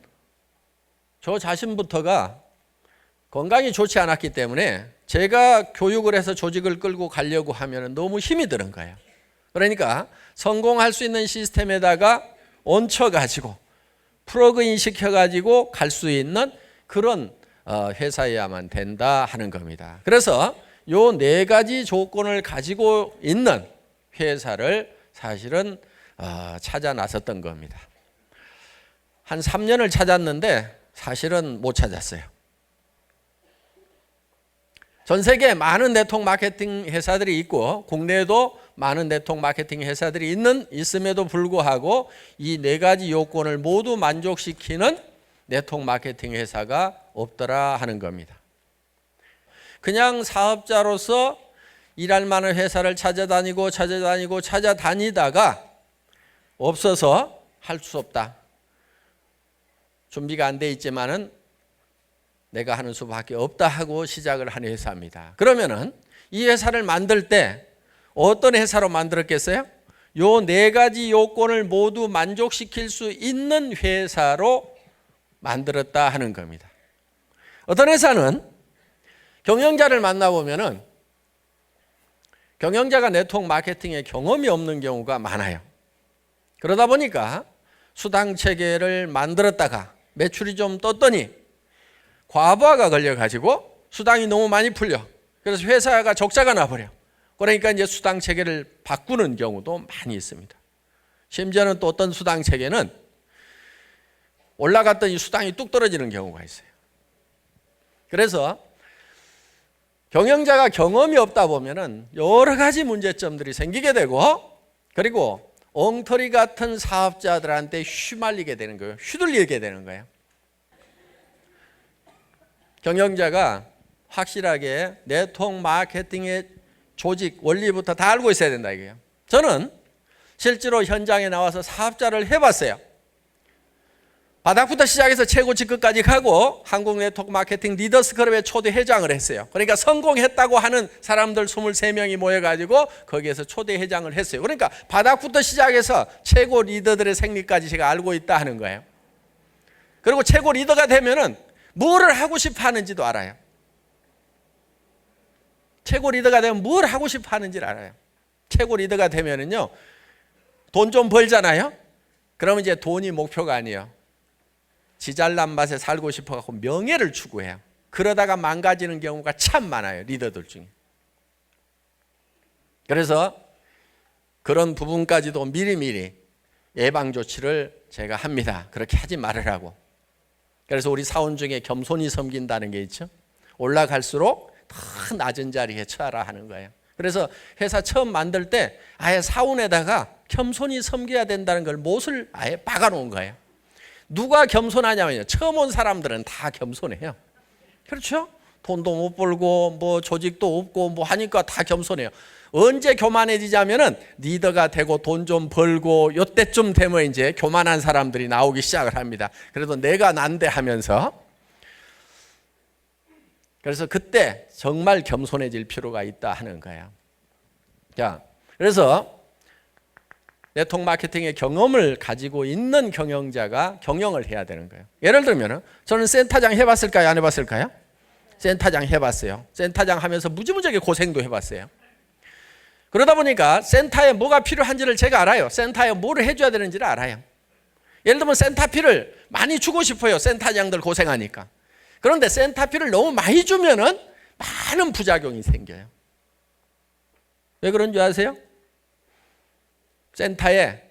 저 자신부터가 건강이 좋지 않았기 때문에 제가 교육을 해서 조직을 끌고 가려고 하면 너무 힘이 드는 거예요. 그러니까 성공할 수 있는 시스템에다가 얹혀가지고 플러그인 시켜가지고 갈 수 있는 그런 회사여야만 된다 하는 겁니다. 그래서 요 4가지 조건을 가지고 있는 회사를 사실은 찾아 나섰던 겁니다. 한 3년을 찾았는데 사실은 못 찾았어요. 전 세계에 많은 네트워크 마케팅 회사들이 있고 국내에도 많은 네트워크 마케팅 회사들이 있음에도 불구하고 이 4가지 요건을 모두 만족시키는 네트워크 마케팅 회사가 없더라 하는 겁니다. 그냥 사업자로서 일할 만한 회사를 찾아다니다가 없어서 할 수 없다. 준비가 안 돼 있지만은 내가 하는 수밖에 없다 하고 시작을 한 회사입니다. 그러면은 이 회사를 만들 때 어떤 회사로 만들었겠어요? 요 네 가지 요건을 모두 만족시킬 수 있는 회사로 만들었다 하는 겁니다. 어떤 회사는 경영자를 만나보면은 경영자가 네트워크 마케팅에 경험이 없는 경우가 많아요. 그러다 보니까 수당 체계를 만들었다가 매출이 좀 떴더니 과부하가 걸려가지고 수당이 너무 많이 풀려. 그래서 회사가 적자가 나버려. 그러니까 이제 수당 체계를 바꾸는 경우도 많이 있습니다. 심지어는 또 어떤 수당 체계는 올라갔더니 수당이 뚝 떨어지는 경우가 있어요. 그래서 경영자가 경험이 없다 보면은 여러 가지 문제점들이 생기게 되고, 그리고 엉터리 같은 사업자들한테 휘말리게 되는 거예요. 휘둘리게 되는 거예요. 경영자가 확실하게 네트워크 마케팅의 조직 원리부터 다 알고 있어야 된다 이거예요. 저는 실제로 현장에 나와서 사업자를 해봤어요. 바닥부터 시작해서 최고 직급까지 가고 한국 네트워크 마케팅 리더스 클럽의 초대 회장을 했어요. 그러니까 성공했다고 하는 사람들 23명이 모여가지고 거기에서 초대 회장을 했어요. 그러니까 바닥부터 시작해서 최고 리더들의 생리까지 제가 알고 있다 하는 거예요. 그리고 최고 리더가 되면은 뭐를 하고 싶어 하는지도 알아요. 최고 리더가 되면 뭘 하고 싶어 하는지를 알아요. 최고 리더가 되면은요, 돈 좀 벌잖아요. 그러면 이제 돈이 목표가 아니에요. 지 잘난 맛에 살고 싶어 갖고 명예를 추구해요. 그러다가 망가지는 경우가 참 많아요, 리더들 중에. 그래서 그런 부분까지도 미리미리 예방 조치를 제가 합니다. 그렇게 하지 말으라고. 그래서 우리 사원 중에 겸손히 섬긴다는 게 있죠. 올라갈수록 더 낮은 자리에 처하라 하는 거예요. 그래서 회사 처음 만들 때 아예 사원에다가 겸손히 섬겨야 된다는 걸 못을 아예 박아놓은 거예요. 누가 겸손하냐면요, 처음 온 사람들은 다 겸손해요. 그렇죠? 돈도 못 벌고 뭐 조직도 없고 뭐 하니까 다 겸손해요. 언제 교만해지자면은 리더가 되고 돈 좀 벌고 요때쯤 되면 이제 교만한 사람들이 나오기 시작을 합니다. 그래도 내가 난데 하면서. 그래서 그때 정말 겸손해질 필요가 있다 하는 거예요. 자, 그래서 네트워크 마케팅의 경험을 가지고 있는 경영자가 경영을 해야 되는 거예요. 예를 들면 저는 센터장 해봤을까요? 안 해봤을까요? 센터장 해봤어요. 센터장 하면서 무지무지하게 고생도 해봤어요. 그러다 보니까 센터에 뭐가 필요한지를 제가 알아요. 센터에 뭐를 해줘야 되는지를 알아요. 예를 들면 센터피를 많이 주고 싶어요. 센터장들 고생하니까. 그런데 센터피를 너무 많이 주면은 많은 부작용이 생겨요. 왜 그런 줄 아세요? 센터에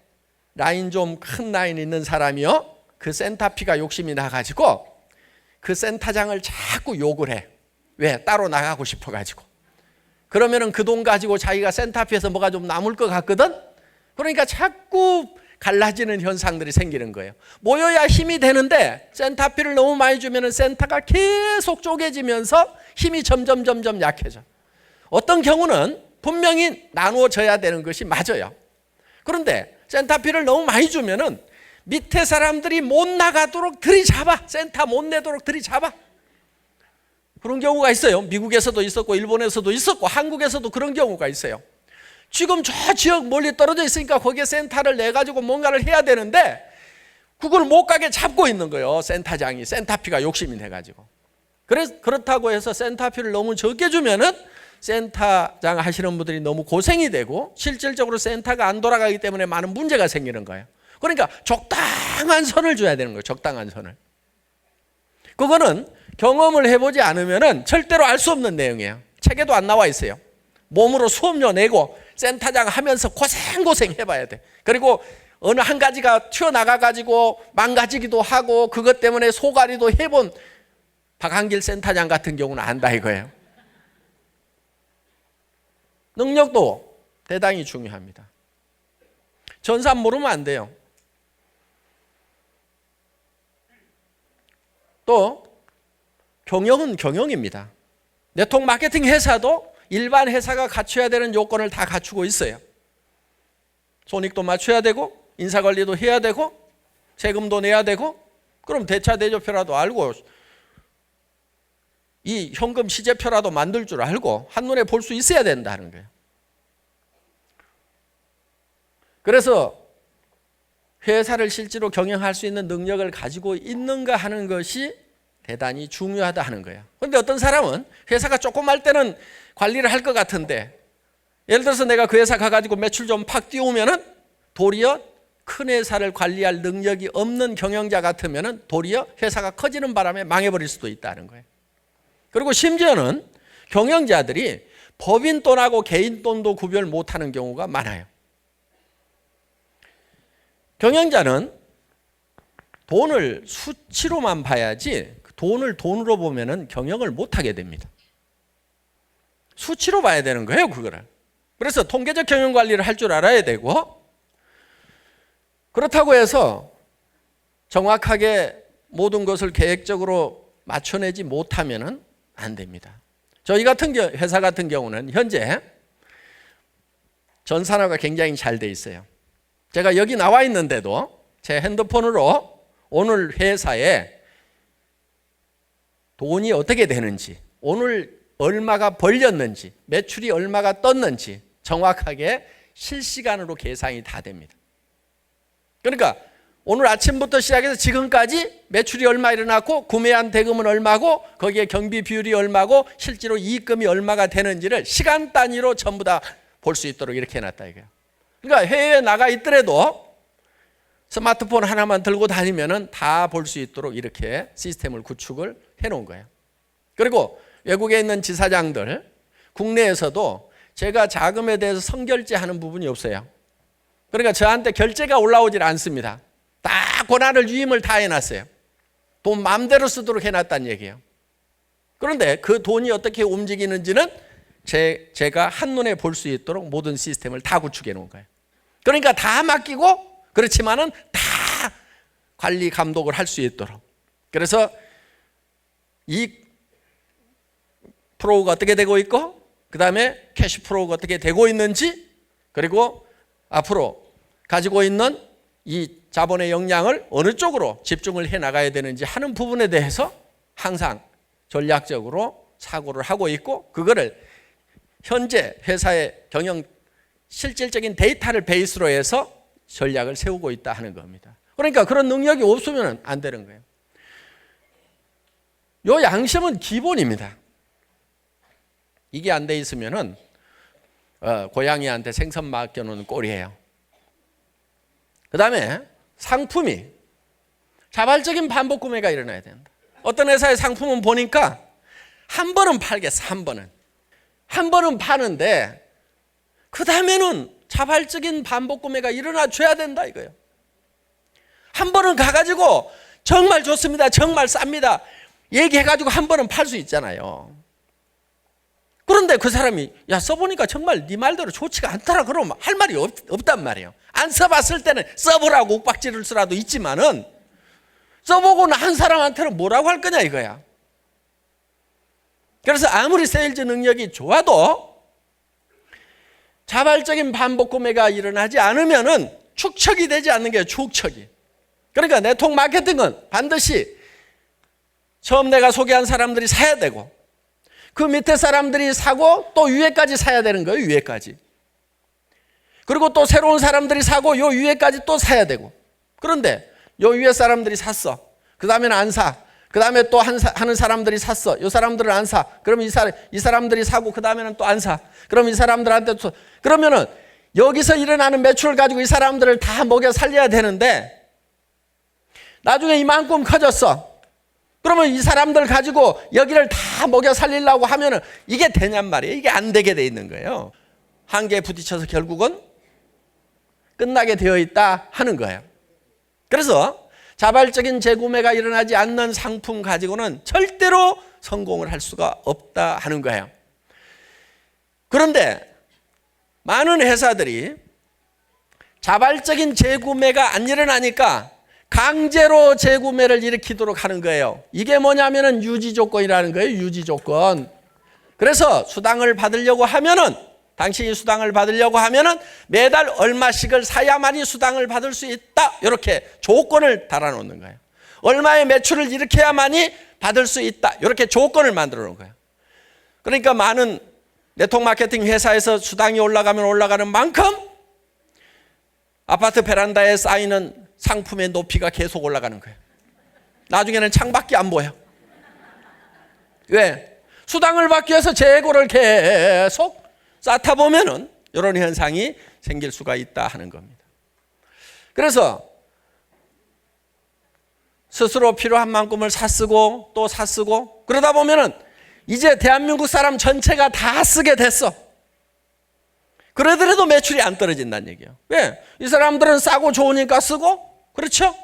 라인 좀 큰 라인 있는 사람이요, 그 센터피가 욕심이 나가지고 그 센터장을 자꾸 욕을 해. 왜? 따로 나가고 싶어가지고. 그러면은 그 돈 가지고 자기가 센터피에서 뭐가 좀 남을 것 같거든? 그러니까 자꾸 갈라지는 현상들이 생기는 거예요. 모여야 힘이 되는데 센터피를 너무 많이 주면은 센터가 계속 쪼개지면서 힘이 점점 약해져. 어떤 경우는 분명히 나누어져야 되는 것이 맞아요. 그런데 센터피를 너무 많이 주면은 밑에 사람들이 못 나가도록 들이잡아. 센터 못 내도록 들이잡아. 그런 경우가 있어요. 미국에서도 있었고 일본에서도 있었고 한국에서도 그런 경우가 있어요. 지금 저 지역 멀리 떨어져 있으니까 거기에 센터를 내가지고 뭔가를 해야 되는데 그걸 못 가게 잡고 있는 거예요. 센터장이. 센터피가 욕심이 내가지고. 그렇다고 해서 센터피를 너무 적게 주면은 센터장 하시는 분들이 너무 고생이 되고 실질적으로 센터가 안 돌아가기 때문에 많은 문제가 생기는 거예요. 그러니까 적당한 선을 줘야 되는 거예요. 적당한 선을. 그거는 경험을 해보지 않으면은 절대로 알 수 없는 내용이에요. 책에도 안 나와 있어요. 몸으로 수업료 내고 센터장 하면서 고생 해봐야 돼. 그리고 어느 한 가지가 튀어나가가지고 망가지기도 하고 그것 때문에 소가리도 해본 박한길 센터장 같은 경우는 안다 이거예요. 능력도 대단히 중요합니다. 전산 모르면 안 돼요. 또 경영은 경영입니다. 네트워크 마케팅 회사도 일반 회사가 갖춰야 되는 요건을 다 갖추고 있어요. 손익도 맞춰야 되고 인사관리도 해야 되고 세금도 내야 되고 그럼 대차대조표라도 알고 이 현금 시제표라도 만들 줄 알고 한눈에 볼 수 있어야 된다는 거예요. 그래서 회사를 실제로 경영할 수 있는 능력을 가지고 있는가 하는 것이 대단히 중요하다 하는 거예요. 그런데 어떤 사람은 회사가 조그말 때는 관리를 할 것 같은데 예를 들어서 내가 그 회사 가가지고 매출 좀 팍 띄우면은 도리어 큰 회사를 관리할 능력이 없는 경영자 같으면은 도리어 회사가 커지는 바람에 망해버릴 수도 있다는 거예요. 그리고 심지어는 경영자들이 법인 돈하고 개인 돈도 구별 못하는 경우가 많아요. 경영자는 돈을 수치로만 봐야지 돈을 돈으로 보면은 경영을 못하게 됩니다. 수치로 봐야 되는 거예요, 그거를. 그래서 통계적 경영 관리를 할 줄 알아야 되고 그렇다고 해서 정확하게 모든 것을 계획적으로 맞춰내지 못하면은 안 됩니다. 저희 같은 회사 같은 경우는 현재 전산화가 굉장히 잘 돼 있어요. 제가 여기 나와 있는데도 제 핸드폰으로 오늘 회사에 돈이 어떻게 되는지, 오늘 얼마가 벌렸는지, 매출이 얼마가 떴는지 정확하게 실시간으로 계산이 다 됩니다. 그러니까 오늘 아침부터 시작해서 지금까지 매출이 얼마 일어났고 구매한 대금은 얼마고 거기에 경비 비율이 얼마고 실제로 이익금이 얼마가 되는지를 시간 단위로 전부 다 볼 수 있도록 이렇게 해놨다 이거예요. 그러니까 해외에 나가 있더라도 스마트폰 하나만 들고 다니면은 다 볼 수 있도록 이렇게 시스템을 구축을 해놓은 거예요. 그리고 외국에 있는 지사장들, 국내에서도 제가 자금에 대해서 선결제하는 부분이 없어요. 그러니까 저한테 결제가 올라오질 않습니다. 다 권한을 유임을 다 해놨어요. 돈 마음대로 쓰도록 해놨다는 얘기예요. 그런데 그 돈이 어떻게 움직이는지는 제가 한눈에 볼 수 있도록 모든 시스템을 다 구축해 놓은 거예요. 그러니까 다 맡기고 그렇지만은 다 관리 감독을 할 수 있도록. 그래서 이 프로가 어떻게 되고 있고 그 다음에 캐시 프로가 어떻게 되고 있는지 그리고 앞으로 가지고 있는 이 자본의 역량을 어느 쪽으로 집중을 해 나가야 되는지 하는 부분에 대해서 항상 전략적으로 사고를 하고 있고 그거를 현재 회사의 경영 실질적인 데이터를 베이스로 해서 전략을 세우고 있다 하는 겁니다. 그러니까 그런 능력이 없으면 안 되는 거예요. 요 양심은 기본입니다. 이게 안 돼 있으면은 고양이한테 생선 맡겨놓은 꼴이에요. 그 다음에 상품이 자발적인 반복 구매가 일어나야 된다. 어떤 회사의 상품은 보니까 한 번은 팔겠어, 한 번은 파는데 그 다음에는 자발적인 반복 구매가 일어나 줘야 된다 이거예요. 한 번은 가가지고 정말 좋습니다, 정말 쌉니다 얘기해가지고 한 번은 팔 수 있잖아요. 그런데 그 사람이 야 써보니까 정말 네 말대로 좋지가 않더라 그러면 할 말이 없단 말이에요. 안 써봤을 때는 써보라고 옥박지를 쓰라도 있지만은 써보고 난 사람한테는 뭐라고 할 거냐 이거야. 그래서 아무리 세일즈 능력이 좋아도 자발적인 반복 구매가 일어나지 않으면은 축척이 되지 않는 게 축척이. 그러니까 네트워크 마케팅은 반드시 처음 내가 소개한 사람들이 사야 되고 그 밑에 사람들이 사고 또 위에까지 사야 되는 거예요. 위에까지. 그리고 또 새로운 사람들이 사고 요 위에까지 또 사야 되고. 그런데 요 위에 사람들이 샀어. 그 다음에는 안 사. 그 다음에 또 하는 사람들이 샀어. 요 사람들은 안 사. 그럼 이 사람들이 사고 그 다음에는 또 안 사. 그럼 이 사람들한테 또 그러면은 여기서 일어나는 매출을 가지고 이 사람들을 다 먹여 살려야 되는데 나중에 이만큼 커졌어. 그러면 이 사람들 가지고 여기를 다 먹여 살리려고 하면은 이게 되냔 말이에요. 이게 안 되게 돼 있는 거예요. 한계에 부딪혀서 결국은 끝나게 되어 있다 하는 거예요. 그래서 자발적인 재구매가 일어나지 않는 상품 가지고는 절대로 성공을 할 수가 없다 하는 거예요. 그런데 많은 회사들이 자발적인 재구매가 안 일어나니까 강제로 재구매를 일으키도록 하는 거예요. 이게 뭐냐면은 유지 조건이라는 거예요. 유지 조건. 그래서 수당을 받으려고 하면은, 당신이 수당을 받으려고 하면은 매달 얼마씩을 사야만이 수당을 받을 수 있다. 이렇게 조건을 달아놓는 거예요. 얼마의 매출을 일으켜야만이 받을 수 있다. 이렇게 조건을 만들어 놓은 거예요. 그러니까 많은 네트워크 마케팅 회사에서 수당이 올라가면 올라가는 만큼 아파트 베란다에 쌓이는 상품의 높이가 계속 올라가는 거예요. 나중에는 창밖에 안 보여. 왜? 수당을 받기 위해서 재고를 계속 쌓다 보면은 이런 현상이 생길 수가 있다 하는 겁니다. 그래서 스스로 필요한 만큼을 샀쓰고 또 샀쓰고 그러다 보면은 이제 대한민국 사람 전체가 다 쓰게 됐어. 그러더라도 매출이 안 떨어진다는 얘기예요. 왜? 이 사람들은 싸고 좋으니까 쓰고, 그렇죠?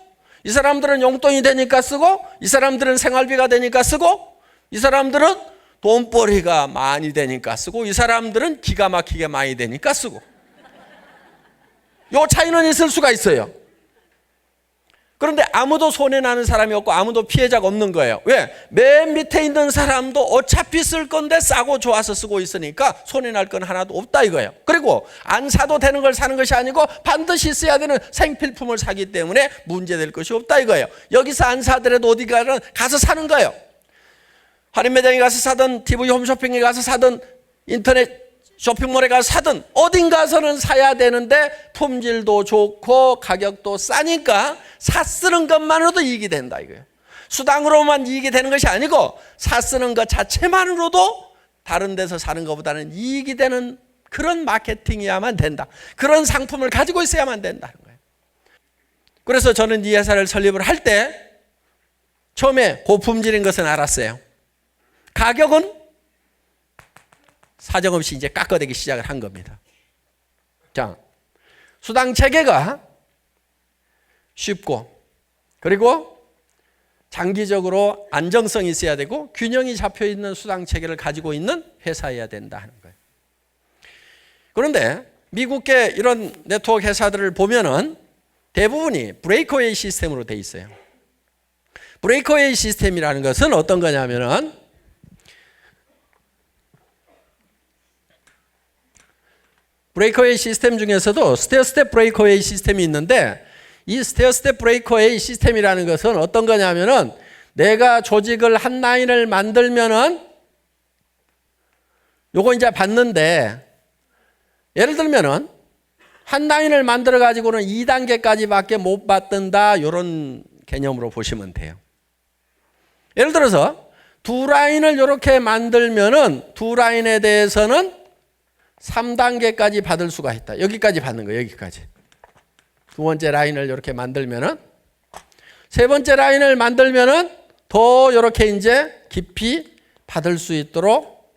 이 사람들은 용돈이 되니까 쓰고, 이 사람들은 생활비가 되니까 쓰고, 이 사람들은 돈벌이가 많이 되니까 쓰고, 이 사람들은 기가 막히게 많이 되니까 쓰고. 요 차이는 있을 수가 있어요. 그런데 아무도 손해나는 사람이 없고 아무도 피해자가 없는 거예요. 왜? 맨 밑에 있는 사람도 어차피 쓸 건데 싸고 좋아서 쓰고 있으니까 손해날 건 하나도 없다 이거예요. 그리고 안 사도 되는 걸 사는 것이 아니고 반드시 써야 되는 생필품을 사기 때문에 문제될 것이 없다 이거예요. 여기서 안 사더라도 어디 가서 사는 거예요. 할인 매장에 가서 사든 TV 홈쇼핑에 가서 사든 인터넷 쇼핑몰에 가서 사든 어딘가서는 사야 되는데 품질도 좋고 가격도 싸니까 사쓰는 것만으로도 이익이 된다 이거예요. 수당으로만 이익이 되는 것이 아니고 사쓰는 것 자체만으로도 다른 데서 사는 것보다는 이익이 되는 그런 마케팅이야만 된다. 그런 상품을 가지고 있어야만 된다는 거예요. 그래서 저는 이 회사를 설립을 할 때 처음에 고품질인 것은 알았어요. 가격은 사정없이 이제 깎아대기 시작을 한 겁니다. 자, 수당 체계가 쉽고 그리고 장기적으로 안정성이 있어야 되고 균형이 잡혀 있는 수당 체계를 가지고 있는 회사여야 된다 하는 거예요. 그런데 미국의 이런 네트워크 회사들을 보면은 대부분이 브레이크웨이 시스템으로 돼 있어요. 브레이크웨이 시스템이라는 것은 어떤 거냐면은 브레이크웨이 시스템 중에서도 스테어스텝 브레이크웨이 시스템이 있는데 이 스테어스텝 브레이크웨이 시스템이라는 것은 어떤 거냐면은 내가 조직을 한 라인을 만들면은 요거 이제 받는데 예를 들면은 한 라인을 만들어 가지고는 2단계까지밖에 못 받는다 이런 개념으로 보시면 돼요. 예를 들어서 두 라인을 이렇게 만들면은 두 라인에 대해서는 3단계까지 받을 수가 있다. 여기까지 받는 거예요. 여기까지. 두 번째 라인을 이렇게 만들면은 세 번째 라인을 만들면은 더 이렇게 이제 깊이 받을 수 있도록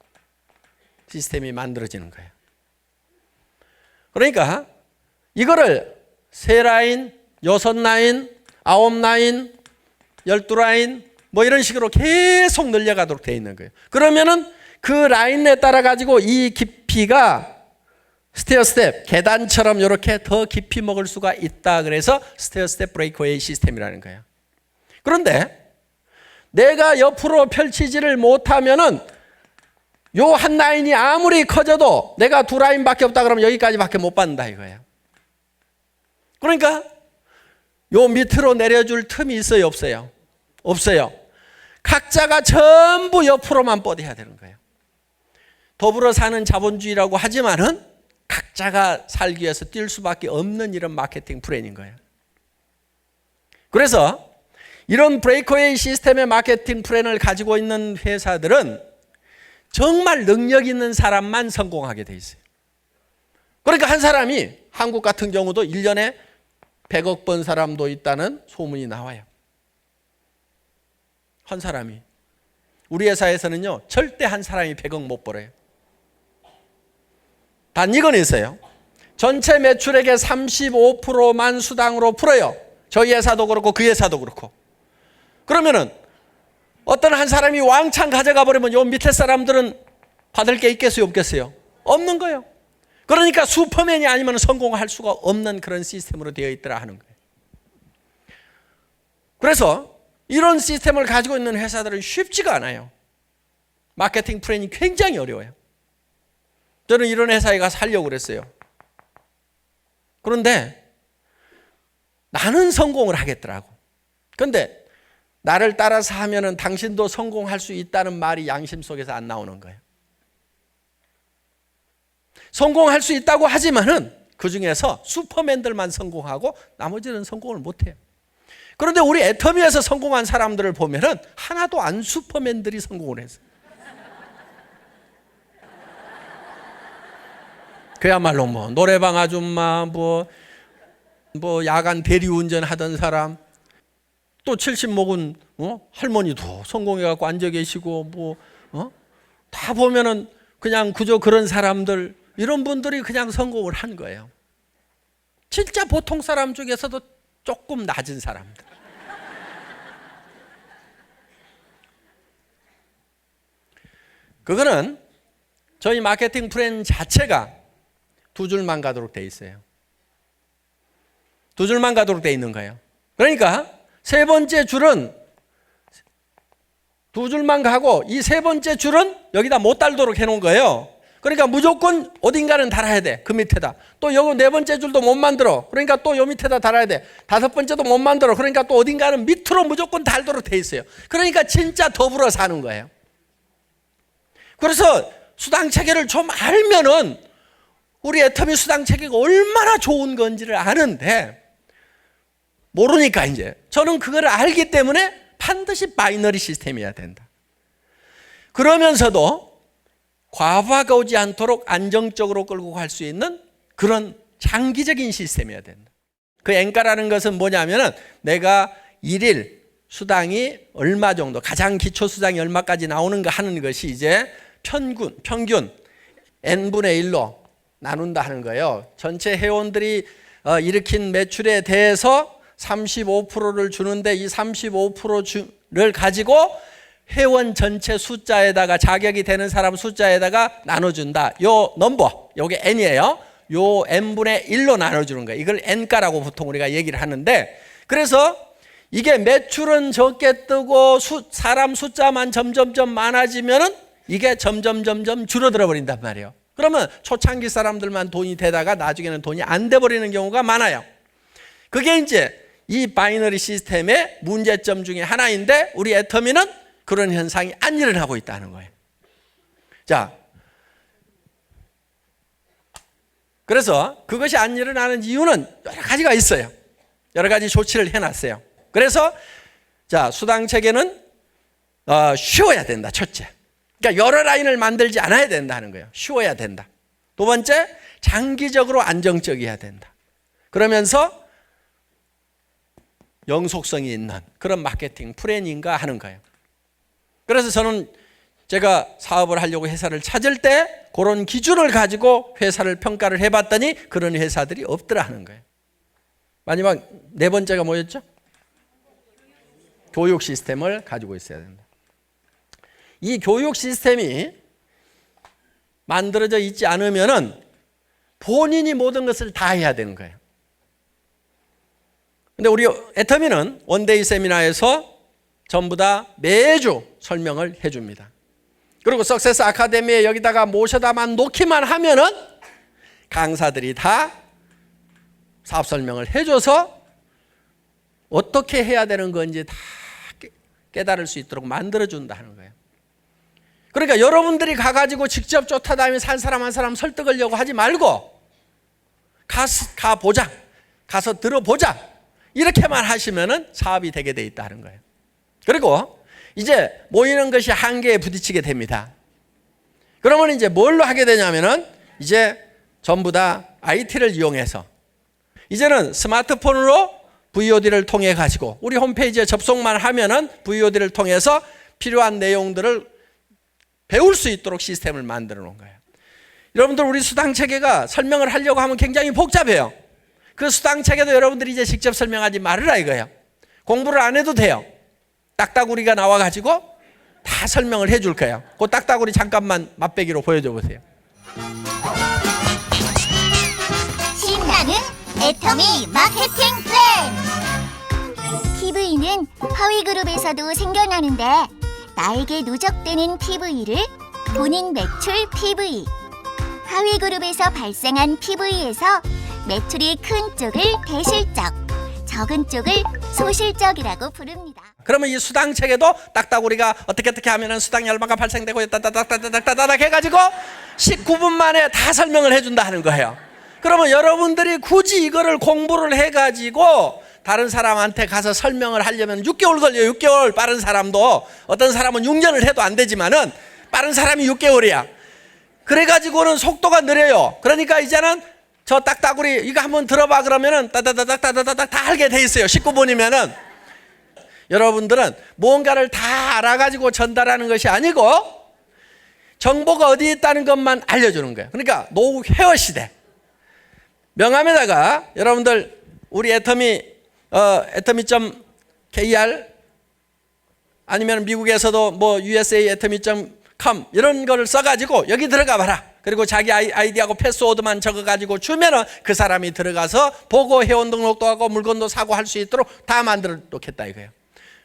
시스템이 만들어지는 거예요. 그러니까 이거를 3라인, 6라인, 9라인, 12라인 뭐 이런 식으로 계속 늘려가도록 되어 있는 거예요. 그러면은 그 라인에 따라 가지고 이 깊이가 스테어 스텝, 계단처럼 이렇게 더 깊이 먹을 수가 있다. 그래서 스테어 스텝 브레이크웨이 시스템이라는 거예요. 그런데 내가 옆으로 펼치지를 못하면은 요 한 라인이 아무리 커져도 내가 두 라인밖에 없다 그러면 여기까지밖에 못 받는다 이거예요. 그러니까 요 밑으로 내려줄 틈이 있어요, 없어요? 없어요. 각자가 전부 옆으로만 뻗어야 되는 거예요. 더불어 사는 자본주의라고 하지만은 각자가 살기 위해서 뛸 수밖에 없는 이런 마케팅 플랜인 거예요. 그래서 이런 브레이크웨이 시스템의 마케팅 플랜을 가지고 있는 회사들은 정말 능력 있는 사람만 성공하게 돼 있어요. 그러니까 한 사람이 한국 같은 경우도 1년에 100억 번 사람도 있다는 소문이 나와요. 한 사람이. 우리 회사에서는요, 절대 한 사람이 100억 못 벌어요. 단 이건 있어요. 전체 매출액의 35%만 수당으로 풀어요. 저희 회사도 그렇고 그 회사도 그렇고. 그러면은 어떤 한 사람이 왕창 가져가 버리면 요 밑에 사람들은 받을 게 있겠어요, 없겠어요? 없는 거예요. 그러니까 슈퍼맨이 아니면 성공할 수가 없는 그런 시스템으로 되어 있더라 하는 거예요. 그래서 이런 시스템을 가지고 있는 회사들은 쉽지가 않아요. 마케팅 플랜이 굉장히 어려워요. 저는 이런 회사에 가서 하려고 그랬어요. 그런데 나는 성공을 하겠더라고. 그런데 나를 따라서 하면은 당신도 성공할 수 있다는 말이 양심 속에서 안 나오는 거예요. 성공할 수 있다고 하지만은 그 중에서 슈퍼맨들만 성공하고 나머지는 성공을 못해요. 그런데 우리 애터미에서 성공한 사람들을 보면은 하나도 안 슈퍼맨들이 성공을 했어요. 그야말로 뭐 노래방 아줌마, 뭐 야간 대리운전 하던 사람, 또 70 먹은 할머니도 성공해갖고 앉아 계시고 다 보면은 그냥 그저 그런 사람들, 이런 분들이 그냥 성공을 한 거예요. 진짜 보통 사람 중에서도 조금 낮은 사람들. 그거는 저희 마케팅 플랜 자체가 두 줄만 가도록 돼 있어요. 두 줄만 가도록 돼 있는 거예요. 그러니까 세 번째 줄은 두 줄만 가고 이 세 번째 줄은 여기다 못 달도록 해놓은 거예요. 그러니까 무조건 어딘가는 달아야 돼. 그 밑에다. 또 여기 네 번째 줄도 못 만들어. 그러니까 또 요 밑에다 달아야 돼. 다섯 번째도 못 만들어. 그러니까 또 어딘가는 밑으로 무조건 달도록 돼 있어요. 그러니까 진짜 더불어 사는 거예요. 그래서 수당 체계를 좀 알면은 우리 애터미 수당 체계가 얼마나 좋은 건지를 아는데 모르니까 이제 저는 그걸 알기 때문에 반드시 바이너리 시스템이어야 된다. 그러면서도 과부하가 오지 않도록 안정적으로 끌고 갈 수 있는 그런 장기적인 시스템이어야 된다. 그 엔가라는 것은 뭐냐면은 내가 일일 수당이 얼마 정도, 가장 기초 수당이 얼마까지 나오는가 하는 것이 이제 평균 n분의 1로 나눈다 하는 거예요. 전체 회원들이 일으킨 매출에 대해서 35%를 주는데 이 35%를 가지고 회원 전체 숫자에다가 자격이 되는 사람 숫자에다가 나눠준다. 요 넘버, 요게 n이에요. 요 n분의 1로 나눠주는 거예요. 이걸 n가라고 보통 우리가 얘기를 하는데, 그래서 이게 매출은 적게 뜨고 사람 숫자만 점점점 많아지면은 이게 점점 줄어들어 버린단 말이에요. 그러면 초창기 사람들만 돈이 되다가 나중에는 돈이 안 돼 버리는 경우가 많아요. 그게 이제 이 바이너리 시스템의 문제점 중에 하나인데 우리 애터미는 그런 현상이 안 일어나고 있다는 거예요. 자, 그래서 그것이 안 일어나는 이유는 여러 가지가 있어요. 여러 가지 조치를 해놨어요. 그래서 자, 수당 체계는 쉬워야 된다. 첫째. 그러니까 여러 라인을 만들지 않아야 된다는 거예요. 쉬워야 된다. 두 번째, 장기적으로 안정적이어야 된다. 그러면서 영속성이 있는 그런 마케팅 플래닝가 하는 거예요. 그래서 저는 제가 사업을 하려고 회사를 찾을 때 그런 기준을 가지고 회사를 평가를 해봤더니 그런 회사들이 없더라 하는 거예요. 마지막 네 번째가 뭐였죠? 교육 시스템을 가지고 있어야 된다. 이 교육 시스템이 만들어져 있지 않으면은 본인이 모든 것을 다 해야 되는 거예요. 근데 우리 애터미는 원데이 세미나에서 전부 다 매주 설명을 해줍니다. 그리고 석세스 아카데미에 여기다가 모셔다만 놓기만 하면은 강사들이 다 사업 설명을 해줘서 어떻게 해야 되는 건지 다 깨달을 수 있도록 만들어준다 하는 거예요. 그러니까 여러분들이 가가지고 직접 쫓아다니며 산 사람 한 사람 설득하려고 하지 말고 가보자, 가서 들어보자, 이렇게만 하시면은 사업이 되게 돼 있다는 거예요. 그리고 이제 모이는 것이 한계에 부딪히게 됩니다. 그러면 이제 뭘로 하게 되냐면은 이제 전부 다 IT를 이용해서 이제는 스마트폰으로 VOD를 통해 가지고 우리 홈페이지에 접속만 하면은 VOD를 통해서 필요한 내용들을 배울 수 있도록 시스템을 만들어 놓은 거예요. 여러분들 우리 수당 체계가 설명을 하려고 하면 굉장히 복잡해요. 그 수당 체계도 여러분들이 이제 직접 설명하지 말으라 이거예요. 공부를 안 해도 돼요. 딱따구리가 나와가지고 다 설명을 해줄 거예요. 그 딱따구리 잠깐만 맛배기로 보여줘 보세요. 신나는 애터미 마케팅 플랜. TV는 하위그룹에서도 생겨나는데 나에게 누적되는 PV를 본인 매출 PV, 하위 그룹에서 발생한 PV에서 매출이 큰 쪽을 대실적, 적은 쪽을 소실적이라고 부릅니다. 그러면 이 수당책에도 딱딱 우리가 어떻게 하면은 수당이 얼마가 발생되고 따닥따닥따닥따닥 해가지고 19분 만에 다 설명을 해준다 하는 거예요. 그러면 여러분들이 굳이 이거를 공부를 해가지고 다른 사람한테 가서 설명을 하려면 6개월 걸려요. 6개월. 빠른 사람도, 어떤 사람은 6년을 해도 안 되지만은 빠른 사람이 6개월이야. 그래가지고는 속도가 느려요. 그러니까 이제는 저 딱따구리 이거 한번 들어봐 그러면은 따다다닥 다 알게 돼 있어요. 19분이면은. 여러분들은 무언가를 다 알아가지고 전달하는 것이 아니고 정보가 어디에 있다는 것만 알려주는 거예요. 그러니까 노후 회화 시대. 명함에다가 여러분들 우리 atomy.kr 아니면 미국에서도 뭐 USA.atomy.com 이런 거를 써가지고 여기 들어가 봐라. 그리고 자기 아이디하고 패스워드만 적어가지고 주면은 그 사람이 들어가서 보고 회원 등록도 하고 물건도 사고 할 수 있도록 다 만들어 놓겠다 이거예요.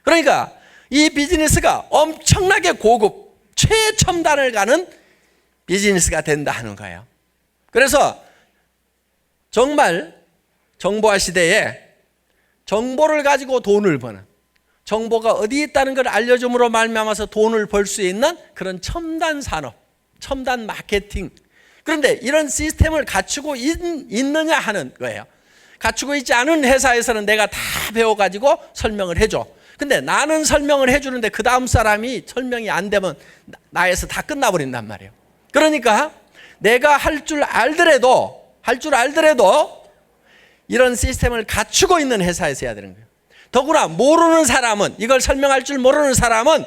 그러니까 이 비즈니스가 엄청나게 고급 최첨단을 가는 비즈니스가 된다 하는 거예요. 그래서 정말 정보화 시대에 정보를 가지고 돈을 버는, 정보가 어디 있다는 걸 알려줌으로 말미암아서 돈을 벌 수 있는 그런 첨단 산업, 첨단 마케팅. 그런데 이런 시스템을 갖추고 있느냐 하는 거예요. 갖추고 있지 않은 회사에서는 내가 다 배워가지고 설명을 해줘. 근데 나는 설명을 해주는데 그 다음 사람이 설명이 안 되면 나에서 다 끝나버린단 말이에요. 그러니까 내가 할 줄 알더라도 이런 시스템을 갖추고 있는 회사에서 해야 되는 거예요. 더구나 모르는 사람은, 이걸 설명할 줄 모르는 사람은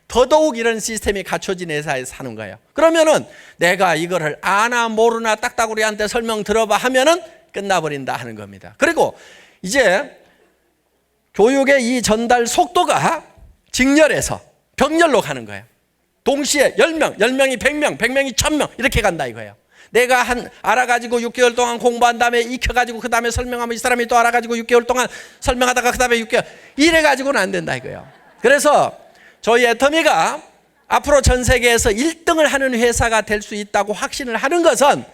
더더욱 이런 시스템이 갖춰진 회사에서 사는 거예요. 그러면은 내가 이거를 아나 모르나 딱따구리한테 설명 들어봐 하면은 끝나버린다 하는 겁니다. 그리고 이제 교육의 이 전달 속도가 직렬해서 병렬로 가는 거예요. 동시에 10명, 10명이 100명, 100명이 1000명 이렇게 간다 이거예요. 내가 알아가지고 6개월 동안 공부한 다음에 익혀가지고 그 다음에 설명하면 이 사람이 또 알아가지고 6개월 동안 설명하다가 그 다음에 6개월 이래가지고는 안 된다 이거예요. 그래서 저희 애터미가 앞으로 전 세계에서 1등을 하는 회사가 될 수 있다고 확신을 하는 것은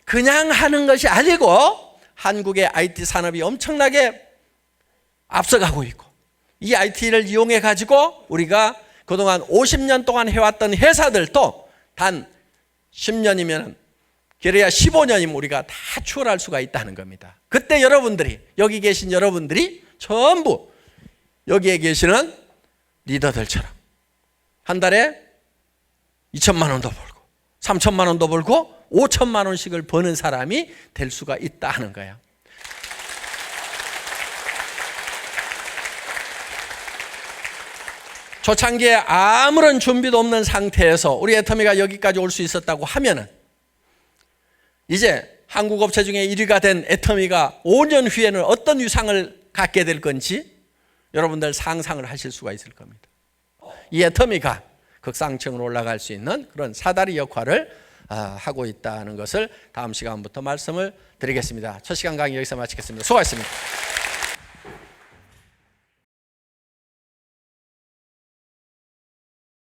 그냥 하는 것이 아니고 한국의 IT 산업이 엄청나게 앞서가고 있고 이 IT를 이용해 가지고 우리가 그동안 50년 동안 해왔던 회사들도 단 10년이면 그래야 15년이면 우리가 다 추월할 수가 있다는 겁니다. 그때 여러분들이, 여기 계신 여러분들이 전부 여기에 계시는 리더들처럼 한 달에 2천만 원도 벌고 3천만 원도 벌고 5천만 원씩을 버는 사람이 될 수가 있다 하는 거예요. 초창기에 아무런 준비도 없는 상태에서 우리 애터미가 여기까지 올 수 있었다고 하면은 이제 한국 업체 중에 1위가 된 애터미가 5년 후에는 어떤 위상을 갖게 될 건지 여러분들 상상을 하실 수가 있을 겁니다. 이 애터미가 극상층으로 올라갈 수 있는 그런 사다리 역할을 하고 있다는 것을 다음 시간부터 말씀을 드리겠습니다. 첫 시간 강의 여기서 마치겠습니다. 수고하셨습니다.